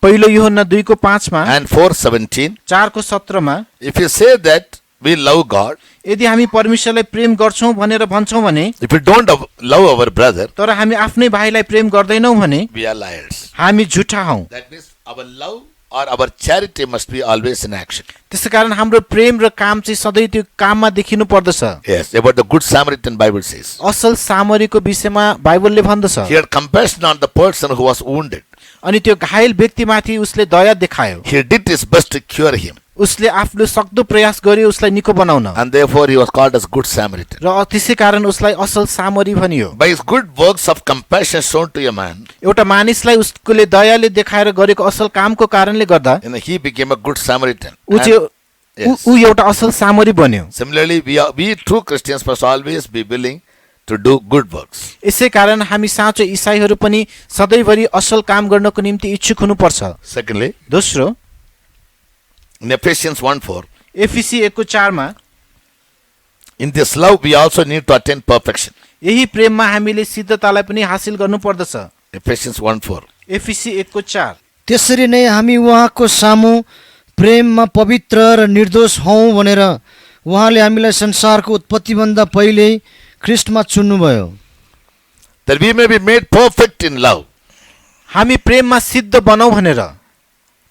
पहिलो यूहन्ना 2:5 मा and 4:17, 4:17 मा if you say that we love God, यदि हामी परमेश्वरलाई प्रेम गर्छौं भनेर भन्छौं भने, if we don't love our brother, तर हामी आफ्नै भाइलाई प्रेम गर्दैनौं भने we are liars. हामी झुठा हौं। That means our love or our charity must be always in action. त्यसैकारण हाम्रो प्रेम र काम चाहिँ सधैँ त्यो काममा देखिनु पर्दछ। Yes, about the good Samaritan Bible says. असल सामरीको विषयमा बाइबलले भन्दछ। He had compassion on the person who was wounded. अनि त्यो घायल व्यक्तिमाथि उसले दया देखायो। He did his best to cure him. उसले आफ्नो सक्दो प्रयास गर्यो उसलाई निको बनाउन। And therefore he was called as good Samaritan. र त्यसै कारण उसलाई असल सामरी भनियो। By his good works of compassion shown to a man, एउटा मानिसलाई उसले दयाले देखाएर गरेको असल कामको कारणले गर्दा he became a good Samaritan. ऊ चाहिँ Yes. ऊ एउटा असल सामरी बन्यो। Similarly, we true Christians must always be willing to do good works. यसै कारण हामी साँचो इसाईहरू पनि सधैँभरि असल काम गर्नको निम्ति इच्छुक हुनुपर्छ। Secondly, दोस्रो in Ephesians 1:4, एफिसी 1:4 in this love we also need to attain perfection. यही प्रेममा हामीले सिद्धतालाई पनि हासिल गर्नु पर्दछ। Ephesians 1:4. एफिसी 1:4 त्यसरी नै हामी उहाँको सामु प्रेममा पवित्र र निर्दोष हौँ भनेर उहाँले हामीलाई संसारको उत्पत्तिभन्दा पहिल्यै ख्रिस्टमा चुन्नुभयो। That we may be made perfect in love. हामी प्रेममा सिद्ध बनाऊ भनेर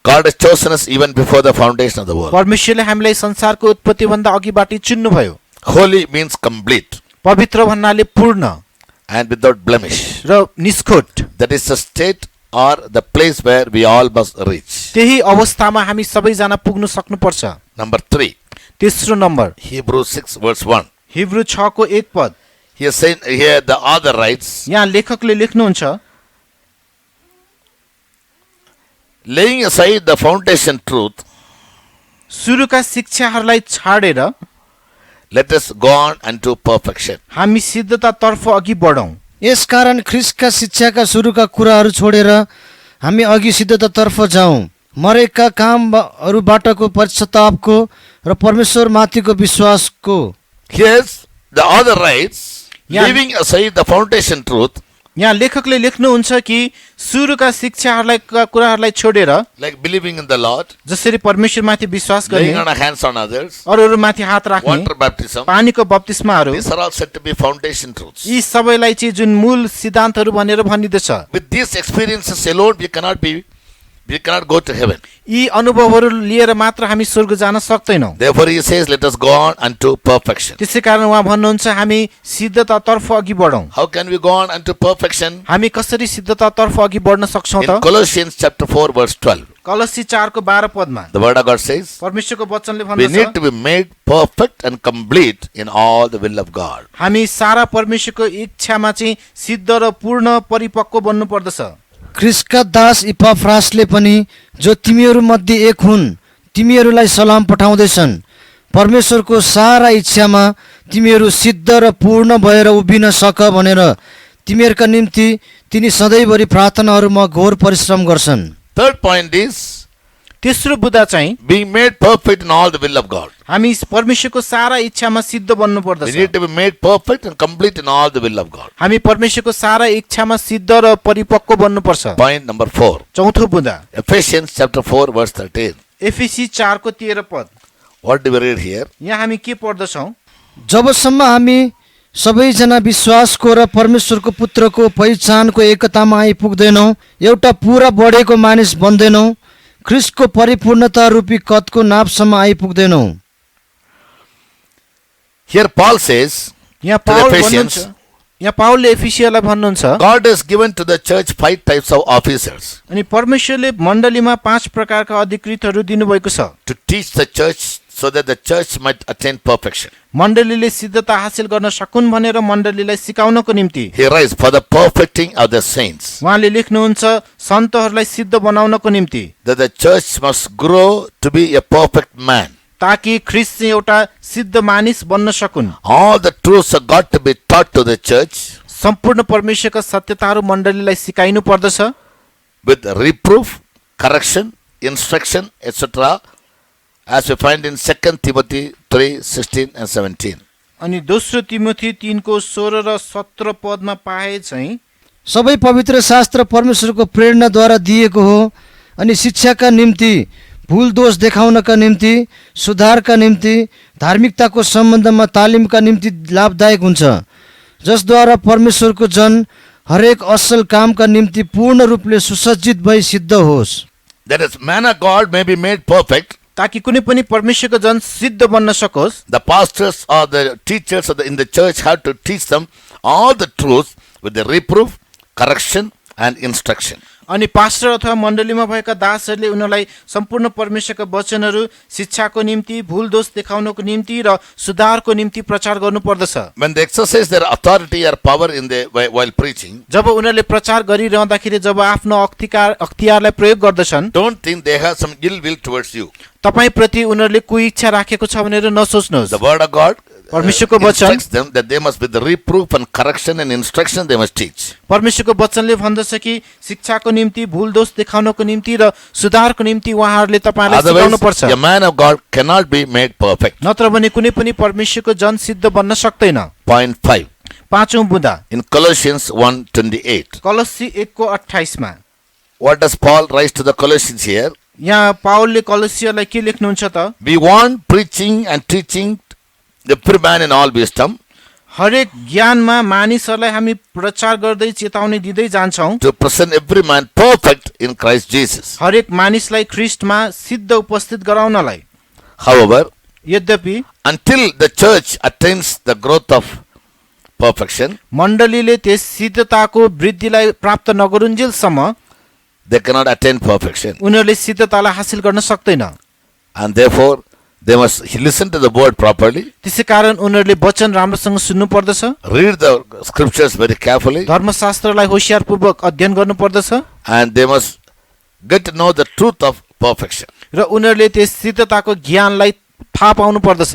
God has chosen us even before the foundation of the world. परमेश्वरले हामीलाई संसारको उत्पत्तिभन्दा अघिबाटै चुन्नुभयो। Holy means complete पवित्र भन्नाले पूर्ण and without blemish. र निष्खोट। That is the state or the place where we all must reach. त्यही अवस्थामा हामी सबैजना पुग्नु सक्नुपर्छ। Number 3, तेस्रो number Hebrews 6:1. Hebrew 6:1 He is saying here the author writes, यहाँ लेखकले लेख्नुहुन्छ laying aside the foundation truth, सुरुका शिक्षाहरूलाई छाडेर let us go on unto perfection. हामी सिद्धतातर्फ अघि बढौँ। यसकारण ख्रिस्टका शिक्षाका सुरुका कुराहरू छोडेर हामी अघि सिद्धतातर्फ जाउँ। मरेका कामहरूबाटको पश्चातापको र परमेश्वरमाथिको विश्वासको। Here's the author writes, Yeah. leaving aside the foundation truth, यहाँ लेखकले लेख्नुहुन्छ कि सुरुका शिक्षाहरूलाई कुराहरूलाई छोडेर like believing in the Lord, जसरी परमेश्वरमाथि विश्वास laying गर्ने, on our hands on others, अरूहरूमाथि हात राख्ने, water baptism, पानीको बप्तिस्माहरू, these are all said to be foundation truths. यी सबैलाई चाहिँ जुन मूल सिद्धान्तहरू भनेर भनिँदैछ। With these experiences alone, we cannot go to heaven. यी अनुभवहरू लिएर मात्र हामी स्वर्ग जान सक्दैनौँ। Therefore, he says, let us go on unto perfection. त्यसै कारण उहाँ भन्नुहुन्छ हामी सिद्धतातर्फ अघि बढौँ। How can we go on unto perfection? हामी कसरी सिद्धतातर्फ अघि बढ्न सक्छौँ In त? Colossians chapter 4, verse 12, Kalsi 4:12 the word of God says, परमेश्वरको वचनले we भन्दछ need to be made perfect and complete in all the will of God. हामी सारा परमेश्वरको इच्छामा चाहिँ सिद्ध र पूर्ण परिपक्व बन्नु पर्दछ। ख्रिस्टका दास इपाफ्रासले पनि जो तिमीहरू मध्ये एक हुन् तिमीहरूलाई सलाम पठाउँदैछन्। परमेश्वरको सारा इच्छामा तिमीहरू सिद्ध र पूर्ण भएर उभिन सक भनेर तिमीहरूका निम्ति तिनी सधैँभरि प्रार्थनाहरूमा घोर परिश्रम गर्छन्। Third point is तेस्रो बुदा चाहिँ being made perfect in all the will of God. हामी परमेश्वरको सारा इच्छामा सिद्ध बन्नु We पर्दछ। need to be made perfect and complete in all the will of God. हामी परमेश्वरको सारा इच्छामा सिद्ध र परिपक्व बन्नु पर्छ। Point number 4, चौथो बुदा Ephesians chapter 4, verse 13. एफिसी 4:13 What do we read here? यहाँ हामी के पढ्दछौँ? जबसम्म हामी सबैजना विश्वासको र परमेश्वरको पुत्रको पहिचानको एकतामा आइपुग्दैनौँ, एउटा पुरा बढेको मानिस बन्दैनौँ, ख्रिस्टको परिपूर्णता रूपी कदको नापसम्म आइपुग्दैनौँ। Here Paul says, यहाँ to the पाउल Ephesians, भन्नुहुन्छ, यहाँ पाउलले एफिसीहरूलाई भन्नुहुन्छ God has given to the church 5 types of officers अनि परमेश्वरले मण्डलीमा 5 प्रकारका अधिकृतहरू दिनुभएको छ to teach the church so that the church might attain perfection. मण्डलीले सिद्धता हासिल गर्न सकुन् भनेर मण्डलीलाई सिकाउनको निम्ति। He writes, for the perfecting of the saints, उहाँले लेख्नुहुन्छ सन्तहरूलाई सिद्ध बनाउनको निम्ति, that the church must grow to be a perfect man. ताकि ख्रिस्ट चाहिँ एउटा सिद्ध मानिस बन्न सकुन्। All the truths are got to be taught to the church सम्पूर्ण परमेश्वरका सत्यताहरू मण्डलीलाई सिकाइनु पर्दछ with reproof, correction, instruction, etc. as we find in 2 Timothy 3:16 and 17. अनि दोस्रो तिमोथी 3:16 र 17 पदमा पाए चाहिँ सबै पवित्र शास्त्र परमेश्वरको प्रेरणाद्वारा दिएको हो अनि शिक्षाका निम्ति, भूल दोष देखाउनका निम्ति, सुधारका निम्ति, धार्मिकताको सम्बन्धमा तालिमका निम्ति लाभदायक हुन्छ, जसद्वारा परमेश्वरको जन हरेक असल कामका निम्ति पूर्ण रूपले सुसज्जित भई सिद्ध होस्। that is, man of God may be made perfect. ताकि कुनै पनि परमेश्वरको जन सिद्ध बन्न सकोस्। The pastors or the teachers in the church have to teach them all the truth with the reproof, correction and instruction. अनि पास्टर अथवा मण्डलीमा भएका दासहरूले उनीहरूलाई सम्पूर्ण परमेश्वरका वचनहरू शिक्षाको निम्ति, भूल दोष देखाउनको निम्ति र सुधारको निम्ति प्रचार गर्नुपर्दछ। When they exercise their authority or power while preaching, जब उनीहरूले प्रचार गरिरहँदाखेरि जब आफ्नो अख्तियारलाई प्रयोग गर्दछन्, don't think they have some ill will towards you. तपाईप्रति उनीहरूले कुनै इच्छा राखेको छ भनेर नसोच्नुहोस्। The word of God परमेश्वरको वचन instructs them that they must be the reproof and correction and instruction they must teach. परमेश्वरको वचनले भन्दछ कि शिक्षाको निम्ति, भूल दोष देखाउनको निम्ति र सुधारको निम्ति उहाँहरूले तपाईलाई सिकाउनु पर्छ। Otherwise, a man of God cannot be made perfect. नत्र भने कुनै पनि परमेश्वरको जन सिद्ध बन्न सक्दैन। Point 5. पाँचौं बुँदा In Colossians 1:28. कलस्सी 1:28 मा What does Paul write to the Colossians here? यहाँ पाउलले कलस्सीहरूलाई के लेख्नुहुन्छ त? We want preaching and teaching every man in all wisdom हरेक ज्ञानमा मानिसहरूलाई हामी प्रचार गर्दै चेतावनी दिँदै जान्छौँ to present every man perfect in Christ Jesus. हरेक मानिसलाई ख्रीष्टमा सिद्ध उपस्थित गराउनलाई। However, यद्यपि until the church attains the growth of perfection, मण्डलीले त्यस सिद्धताको वृद्धिलाई प्राप्त नगरुन्जेलसम्म they cannot attain perfection. उनीहरूले सिद्धतालाई हासिल गर्न सक्दैन। And therefore, they must listen to the word properly, त्यसै कारण उनीहरूले वचन राम्रोसँग सुन्नु पर्दछ, read the scriptures very carefully, धर्मशास्त्रलाई होशियारपूर्वक अध्ययन गर्नु पर्दछ and they must get to know the truth of perfection. र उनीहरूले त्यस सिद्धताको ज्ञानलाई थाहा पाउनु पर्दछ।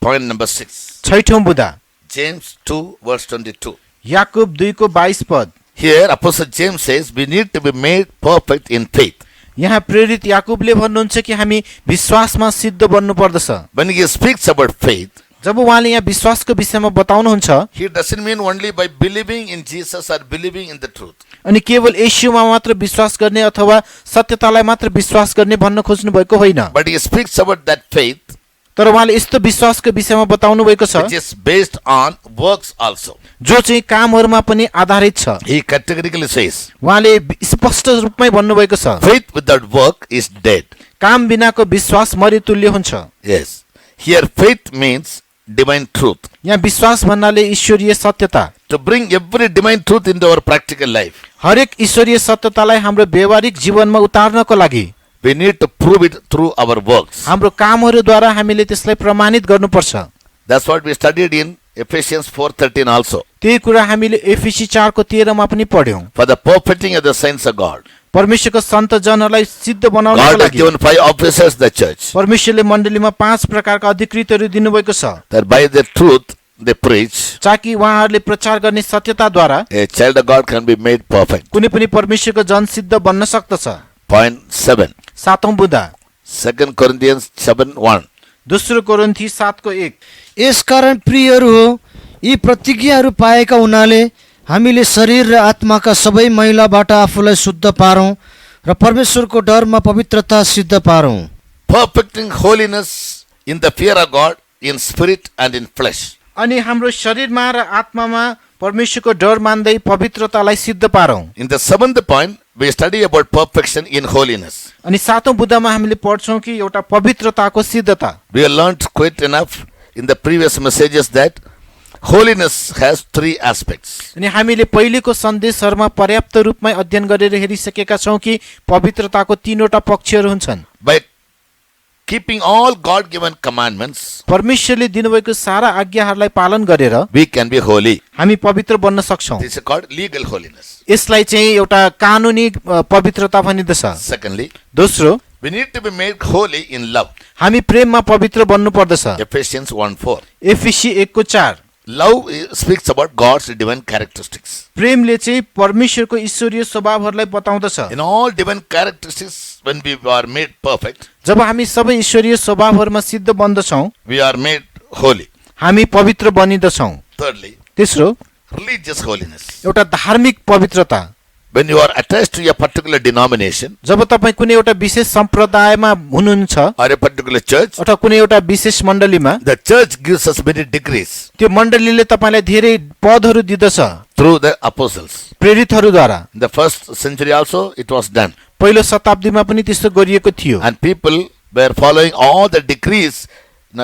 Point number 6. छैठौं बुँदा James 2:22. याकूब 2:22 पद। Here, Apostle James says, we need to be made perfect in faith. यहाँ प्रेरित याकूबले भन्नुहुन्छ कि हामी विश्वासमा सिद्ध बन्नु पर्दछ। When he speaks about faith, जब उहाँले यहाँ विश्वासको विषयमा बताउनुहुन्छ, he doesn't mean only by believing in Jesus or believing in the truth. अनि केवल येशूमा मात्र विश्वास गर्ने अथवा सत्यतालाई मात्र विश्वास गर्ने भन्न खोज्नु भएको होइन, But he speaks about that faith तर उहाँले यस्तो विश्वासको विषयमा बताउनु भएको छ which is based on works also. जो चाहिँ कामहरूमा पनि आधारित छ। He categorically says, उहाँले स्पष्ट रूपमै भन्नुभएको छ, faith without work is dead. काम बिनाको विश्वास मरितुल्य हुन्छ। Yes. Here faith means divine truth. यहाँ विश्वास भन्नाले ईश्वरीय सत्यता, To bring every divine truth into our practical life, हरेक ईश्वरीय सत्यतालाई हाम्रो व्यावहारिक जीवनमा उतार्नको लागि we need to prove it through our works. हाम्रो कामहरूद्वारा हामीले त्यसलाई प्रमाणित गर्नुपर्छ। That's what we studied in Ephesians 4:13 also. त्यही कुरा हामीले एफिसी 4:13 मा पनि पढ्यौं। For the perfecting of the saints of God. परमेश्वरको सन्त जनहरूलाई सिद्ध बनाउनको God has लागि given 5 officers the church. परमेश्वरले मण्डलीमा 5 प्रकारका अधिकृतहरू दिनुभएको छ, That by the truth they preach, ताकि उहाँहरूले प्रचार गर्ने सत्यताद्वारा a child of God can be made perfect. कुनै पनि परमेश्वरको जन सिद्ध बन्न सक्दछ। Point 7. सातौं बुँदा 2 Corinthians 7:1. दोस्रो कोरिन्थी 7:1। यसकारण प्रियहरू हो, यी प्रतिज्ञाहरू पाएका हुनाले हामीले शरीर र आत्माका सबै मैलाबाट आफूलाई शुद्ध पारौँ र परमेश्वरको डरमा पवित्रता सिद्ध पारौँ। Perfecting holiness in the fear of God in spirit and in flesh. अनि हाम्रो शरीरमा र आत्मामा परमेश्वरको डर मान्दै पवित्रतालाई सिद्ध पारौँ। In the 7th point, we study about perfection in holiness. अनि सातौं बुँदामा हामीले पढ्छौं कि एउटा पवित्रताको सिद्धता। We have learned quite enough in the previous messages that holiness has 3 aspects. अनि हामीले पहिलेको सन्देशहरूमा पर्याप्त रूपमै अध्ययन गरेर हेरिसकेका छौं कि पवित्रताको 3वटा पक्षहरू हुन्छन्। By keeping all God-given commandments, परमेश्वरले दिनुभएको सारा आज्ञाहरूलाई पालन गरेर we can be holy. हामी पवित्र बन्न सक्छौं। This is called legal holiness. यसलाई चाहिँ एउटा कानुनी पवित्रता भनिन्छ। Secondly, दोस्रो, we need to be made holy in love. हामी प्रेममा पवित्र बन्नु पर्दछ। Ephesians 1:4. एफिसी 1:4। Love speaks about God's divine characteristics. प्रेमले चाहिँ परमेश्वरको ईश्वरीय स्वभावहरूलाई बताउँदछ। In all divine characteristics, when we are made perfect, जब हामी सबै ईश्वरीय स्वभावहरूमा सिद्ध बन्दछौं, we are made holy. हामी पवित्र बनिदछौं। Thirdly, तेस्रो, religious holiness. एउटा धार्मिक पवित्रता। When you are attached to a particular denomination जब तपाईं कुनै एउटा विशेष सम्प्रदायमा हुनुहुन्छ or a particular church, अथवा कुनै एउटा विशेष मण्डलीमा, the church gives us many degrees त्यो मण्डलीले तपाईलाई धेरै पदहरू दिदछ through the apostles. प्रेरितहरूद्वारा। In the first century also, it was done. पहिलो शताब्दीमा पनि त्यस्तो गरिएको थियो And people were following all the decrees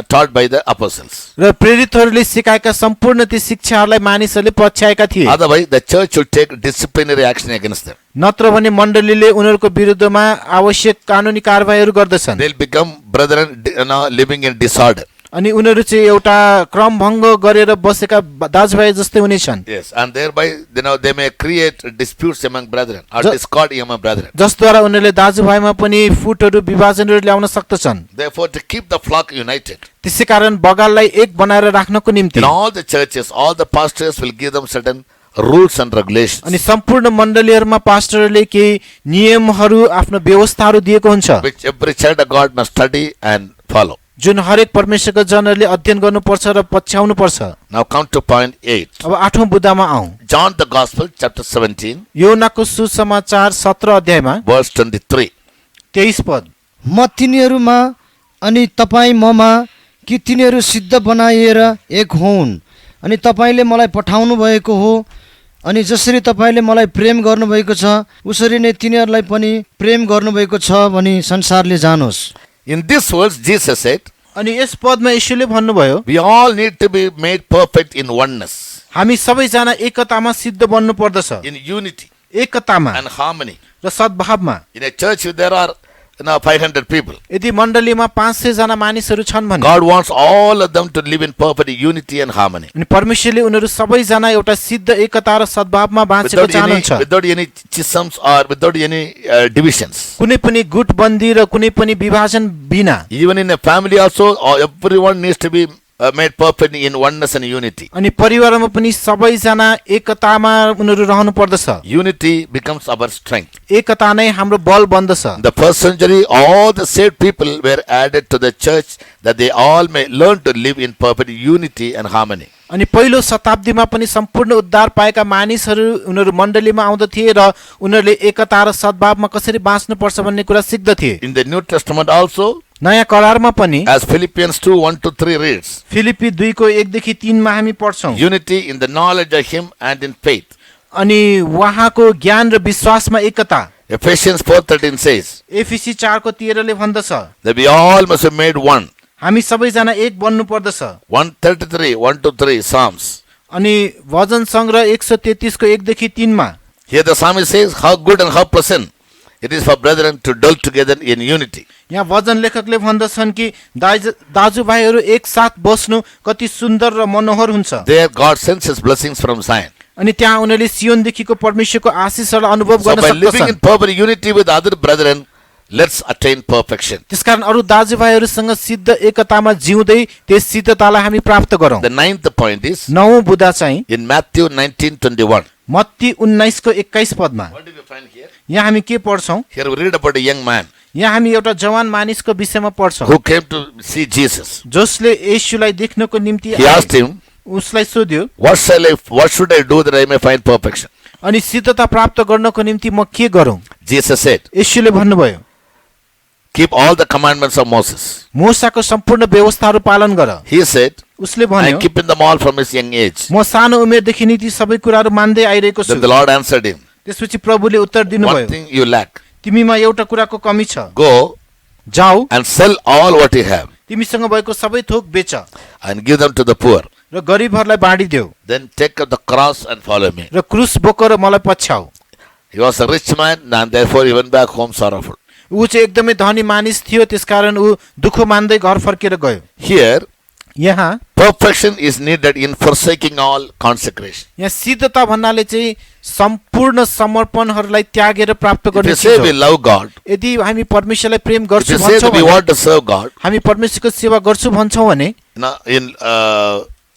taught by the apostles. र प्रेरितहरूले सिकाएका सम्पूर्ण ती शिक्षाहरूलाई मानिसहरूले पछ्याएका थिए Otherwise, the church should take disciplinary action against them. नत्र भने मण्डलीले उनीहरूको विरुद्धमा आवश्यक कानुनी कारबाहीहरू गर्दछन् They'll become brethren living in disorder. अनि उनीहरू चाहिँ एउटा क्रमभङ्ग गरेर बसेका दाजुभाइ जस्तै हुनेछन् Yes, and thereby they may create disputes among brethren or discord among brethren. जसद्वारा उनीहरूले दाजुभाइमा पनि फुटहरू विभाजनहरू ल्याउन सक्दछन् Therefore, to keep the flock united, त्यसै कारण बगाललाई एक बनाएर राख्नको निम्ति in all the churches, all the pastors will give them certain rules and regulations. अनि सम्पूर्ण मण्डलीहरूमा पास्टरले केही नियमहरू आफ्नो व्यवस्थाहरू दिएको हुन्छ Which every child of God must study and follow. जुन हरेक परमेश्वरका जनहरूले अध्ययन गर्नुपर्छ र पछ्याउनु पर्छ Now come to point 8. अब 8औं बुदामा आउँ John the Gospel, chapter 17, योनाको सुसमाचार 17 अध्यायमा verse 23. 23 पद म तिनीहरूमा अनि तपाईँ ममा कि तिनीहरू सिद्ध बनाइएर एक हुन् अनि तपाईँले मलाई पठाउनु भएको हो अनि जसरी तपाईँले मलाई प्रेम गर्नुभएको छ उसरी नै तिनीहरूलाई पनि प्रेम गर्नुभएको छ भनी संसारले जानोस्। In this verse, Jesus said, अनि यस पदमा यीशुले भन्नुभयो we all need to be made perfect in oneness, हामी सबैजना एकतामा सिद्ध बन्नु पर्दछ in unity एकतामा and harmony. र सद्भावमा In a church, if there are 500 people, यदि मण्डलीमा 500 जना मानिसहरू छन् भने God wants all of them to live in perfect unity and harmony. अनि परमेश्वरले उनीहरू सबैजना एउटा सिद्ध एकता र सद्भावमा बाँचेको चाहनुहुन्छ Without any schisms or without any divisions. कुनै पनि गुटबन्दी र कुनै पनि विभाजन बिना Even in a family also, everyone needs to be made perfect in oneness and unity. अनि परिवारमा पनि सबैजना एकतामा उनीहरू रहनु पर्दछ Unity becomes our strength. एकता नै हाम्रो बल बन्दछ In the first century, all the saved people were added to the church that they all may learn to live in perfect unity and harmony. अनि पहिलो शताब्दीमा पनि सम्पूर्ण उद्धार पाएका मानिसहरू उनीहरू मण्डलीमा आउँदथे र उनीहरूले एकता र सद्भावमा कसरी बाँच्नुपर्छ भन्ने कुरा सिक्दथे In the New Testament also, नयाँ करारमा पनि as Philippians 2:1-3 reads, फिलिप्पी 2 को 1 देखि 3 मा हामी पढ्छौं unity in the knowledge of Him and in faith. अनि उहाँको ज्ञान र विश्वासमा एकता Ephesians 4:13 says एफिसी 4 को 13 ले भन्दछ that we all must be made one. हामी सबैजना एक बन्नु पर्दछ 133:1-3 Psalms. अनि भजन संग्रह 133 को 1 देखि 3 मा Here the psalmist says, how good and how pleasant it is for brethren to dwell together in unity. यहाँ भजन लेखकले भन्दछन् कि दाजुभाइहरू एक साथ बस्नु कति सुन्दर र मनोहर हुन्छ There God sends His blessings from Zion. अनि त्यहाँ उनीहरूले सियोनदेखिको परमेश्वरको आशीषहरू अनुभव So गर्न by living in सक्छन् perfect unity with other brethren, let's attain perfection. त्यसकारण अरू दाजुभाइहरूसँग सिद्ध एकतामा जिउँदै त्यस सिद्धतालाई हामी प्राप्त गरौँ। The ninth point is 9औं बुदा चाहिँ in Matthew 19:21. मत्ती 19 को 21 पदमा What do we find here? यहाँ हामी के पढ्छौं? Here we read about a young man यहाँ हामी एउटा जवान मानिसको विषयमा पढ्छौं who came to see Jesus. जसले येशूलाई देख्नको निम्ति He asked him, उसलाई सोध्यो what should I do that I may find perfection? अनि सिद्धता प्राप्त गर्नको निम्ति म के गरौँ? Jesus said, येशूले भन्नुभयो keep all the commandments of Moses. मूसाको सम्पूर्ण व्यवस्थाहरू पालन गर। He said, उसले I भन्यो keep them all from his young age. म सानो उमेरदेखि नै ती सबै कुराहरू मान्दै आइरहेको छु। Then the Lord answered him, त्यसपछि प्रभुले उत्तर one दिनुभयो thing you lack. तिमीमा एउटा कुराको कमी छ, Go जाऊ and sell all what you have तिमीसँग भएको सबै थोक बेच and give them to the poor. र गरिबहरूलाई बाँडिदेऊ Then take up the cross and follow me. र क्रुस बोकेर मलाई पछ्याऊ। He was a rich man and therefore he went back home sorrowful. ऊ चाहिँ एकदमै धनी मानिस थियो, त्यसकारण ऊ दुःख मान्दै घर फर्केर गयो। Here, यहाँ perfection is needed in forsaking all consecration. यहाँ सिद्धता भन्नाले चाहिँ सम्पूर्ण समर्पणहरूलाई त्यागेर प्राप्त If गर्ने you चिज say हो। we love God, यदि हामी परमेश्वरलाई प्रेम if गर्छु you say भन्छौँ that we भने, want to serve God, हामी परमेश्वरको सेवा गर्छु भन्छौँ भने in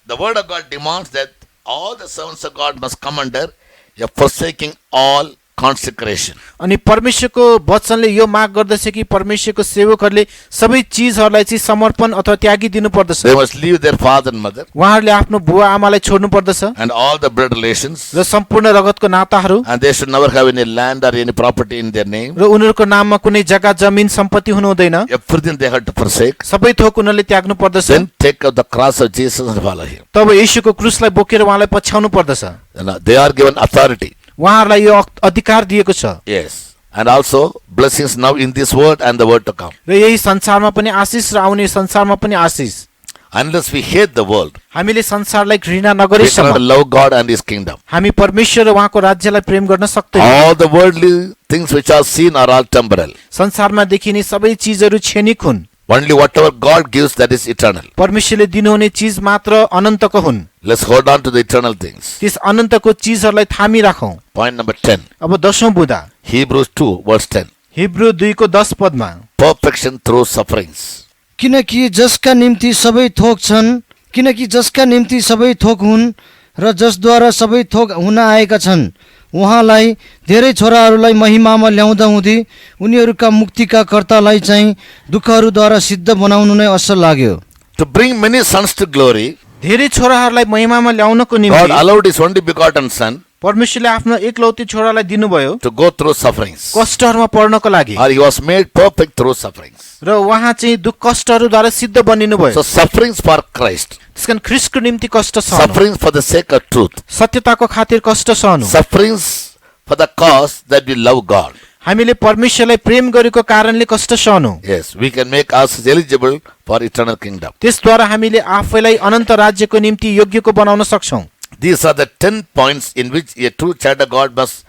the word of God demands that all the servants of God must come under a forsaking all consecration. अनि परमेश्वरको वचनले यो माग गर्दछ कि परमेश्वरको सेवकहरूले सबै चिजहरूलाई चाहिँ समर्पण अथवा त्यागी दिनु पर्दछ। They must leave their father and mother उहाँहरूले आफ्नो बुवा आमालाई छोड्नु पर्दछ and all the blood relations, र सम्पूर्ण रगतको नाताहरू and they should never have any land or any property in their name. र उनीहरूको नाममा कुनै जग्गा जमिन सम्पत्ति हुनु हुँदैन। Everything they had to forsake. सबै थोक उनीहरूले त्याग्नु पर्दछ। Then take up the cross of Jesus and follow him. तब येशूको क्रुसलाई बोकेर उहाँलाई पछ्याउनु पर्दछ। They are given authority. उहाँहरूलाई यो अधिकार दिएको छ। Yes. and also blessings now in this world and the world to come. र यही संसारमा पनि आशिष र आउने संसारमा पनि आशिष। Unless we hate the world, हामीले संसारलाई घृणा we नगरेसम्म cannot love God and His kingdom. हामी परमेश्वर र उहाँको राज्यलाई प्रेम गर्न सक्दैनौँ। All the worldly things which are seen are all temporal. संसारमा देखिने सबै चिजहरू क्षणिक हुन्। Only whatever God gives, that is eternal. परमेश्वरले दिनुहुने चिज मात्र अनन्तको हुन्। Let's hold on to the eternal things. त्यस अनन्तको चिजहरूलाई थामी राखौं। Point number 10. अब 10औं बुँदा Hebrews 2 verse 10. हिब्रू 2 को 10 पदमा Perfection through sufferings. किनकि जसका निम्ति सबै थोक छन्, किनकि जसका निम्ति सबै थोक हुन् र जसद्वारा सबै थोक हुन आएका छन्, उहाँलाई धेरै छोराहरूलाई महिमामा ल्याउँदा हुँदी उनीहरूका मुक्तिका कर्तालाई चाहिँ दुःखहरूद्वारा सिद्ध बनाउनु नै असल लाग्यो। To bring many sons to glory, धेरै छोराहरूलाई महिमामा ल्याउनको God निम्ति allowed His only begotten Son परमेश्वरले आफ्नो एकलौती छोरालाई दिनुभयो to go through sufferings. कष्टहरूमा पर्नको लागि Or He was made perfect through sufferings. र उहाँ चाहिँ दुःख कष्टहरूद्वारा सिद्ध बनिनु भयो। So sufferings for Christ, त्यसकारण ख्रीष्टको निम्ति कष्ट सहनु, sufferings for the sake of truth, सत्यताको खातिर कष्ट सहनु, sufferings for the cause that we love God. हामीले परमेश्वरलाई प्रेम गरेको कारणले कष्ट सहनु। Yes, we can make ourselves eligible for eternal kingdom. त्यसद्वारा हामीले आफैलाई अनन्त राज्यको निम्ति योग्यको बनाउन सक्छौं। These are the 10 points in which a true child of God must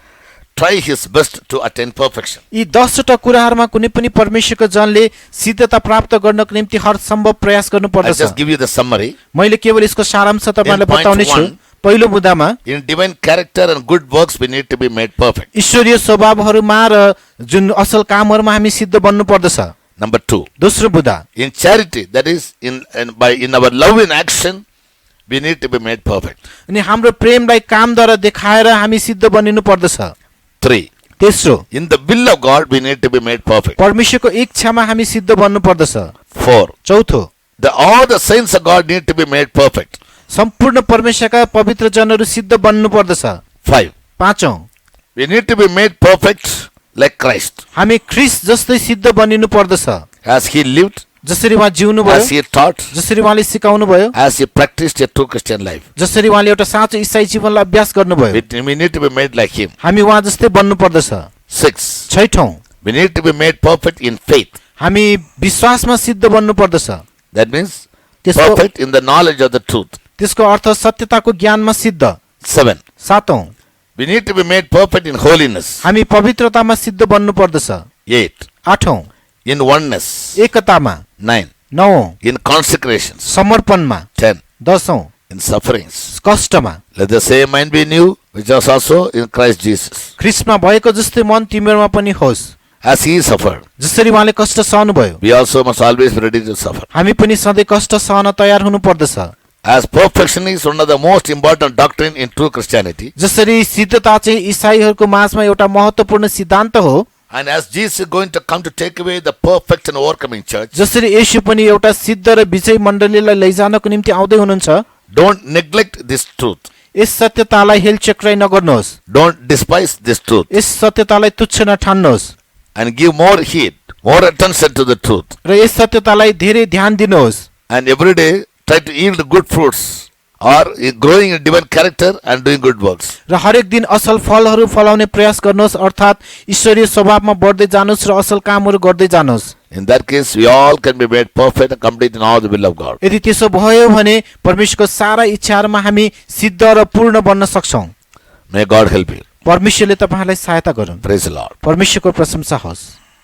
try his best to attain perfection. यी 10वटा कुराहरूमा कुनै पनि परमेश्वरको जनले सिद्धता प्राप्त गर्नको निम्ति हर सम्भव प्रयास I'll गर्नुपर्दछ। just give you the summary. मैले केवल यसको सारांश तपाईलाई In point बताउने छु। 1, पहिलो बुँदामा In divine character and good works, we need to be made perfect. ईश्वरीय स्वभावहरूमा र जुन असल कामहरूमा हामी सिद्ध बन्नु पर्दछ। Number 2, दोस्रो बुँदा in charity, that is in our love in action, we need to be made perfect. अनि हाम्रो प्रेमलाई कामद्वारा देखाएर हामी सिद्ध बनिनु पर्दछ। 3, तेस्रो in the will of God, we need to be made perfect. परमेश्वरको इच्छामा हामी सिद्ध बन्नु पर्दछ। 4, चौथो all the saints of God need to be made perfect. सम्पूर्ण परमेश्वरका पवित्र जनहरू सिद्ध बन्नु पर्दछ। 5, पाँचौं we need to be made perfect like Christ, हामी ख्रीष्ट जस्तै सिद्ध बनिनु पर्दछ। as He lived, जसरी उहाँ जिउनु भयो, as He taught, जसरी उहाँले सिकाउनु भयो, as He practiced a true Christian life. जसरी उहाँले एउटा साँचो ईसाई जीवनलाई अभ्यास गर्नुभयो, We need to be made like Him. हामी उहाँ जस्तै बन्नु पर्दछ। 6, छैठौं we need to be made perfect in faith. हामी विश्वासमा सिद्ध बन्नु पर्दछ। That means त्यसको perfect in the knowledge of the truth. त्यसको अर्थ सत्यताको ज्ञानमा सिद्ध। 7, सातौं we need to be made perfect in holiness. हामी पवित्रतामा सिद्ध बन्नु पर्दछ। 8, आठौं in oneness. एकतामा। 9, नौं in consecrations. समर्पणमा। 10, दशौं in sufferings. कष्टमा। Let the same mind be in you, which was also in Christ Jesus. ख्रीष्टमा भएको जस्तै मन तिमीहरूमा पनि होस्। As He suffered, जसरी उहाँले कष्ट सहनु भयो, we also must always be ready to suffer. हामी पनि सधैँ कष्ट सहन तयार हुनु पर्दछ। As perfection is one of the most important doctrine in true Christianity, जसरी सिद्धता चाहिँ ईसाईहरूको माझमा एउटा महत्त्वपूर्ण सिद्धान्त हो, and as Jesus is going to come to take away the perfect and overcoming church, जसरी येशू पनि एउटा सिद्ध र विजयी मण्डलीलाई लैजानको निम्ति आउँदै हुनुहुन्छ, don't neglect this truth. यस सत्यतालाई हेलचक्राइ नगर्नुहोस्, Don't despise this truth. यस सत्यतालाई तुच्छ नठान्नुहोस् And give more heed, more attention to the truth. र यस सत्यतालाई धेरै ध्यान दिनुहोस्। And every day try to yield good fruits, or growing in divine character and doing good works. र हरेक दिन असल फलहरू फलाउने प्रयास गर्नुहोस्, अर्थात् ईश्वरीय स्वभावमा बढ्दै जानुहोस् र असल कामहरू गर्दै जानुहोस्। In that case, we all can be made perfect and complete in all the will of God. यदि त्यसो भयो भने परमेश्वरको सारा इच्छाहरूमा हामी सिद्ध र पूर्ण बन्न सक्छौं। May God help you. परमेश्वरले तपाईलाई सहायता गरून्। Praise the Lord. परमेश्वरको प्रशंसा होस्।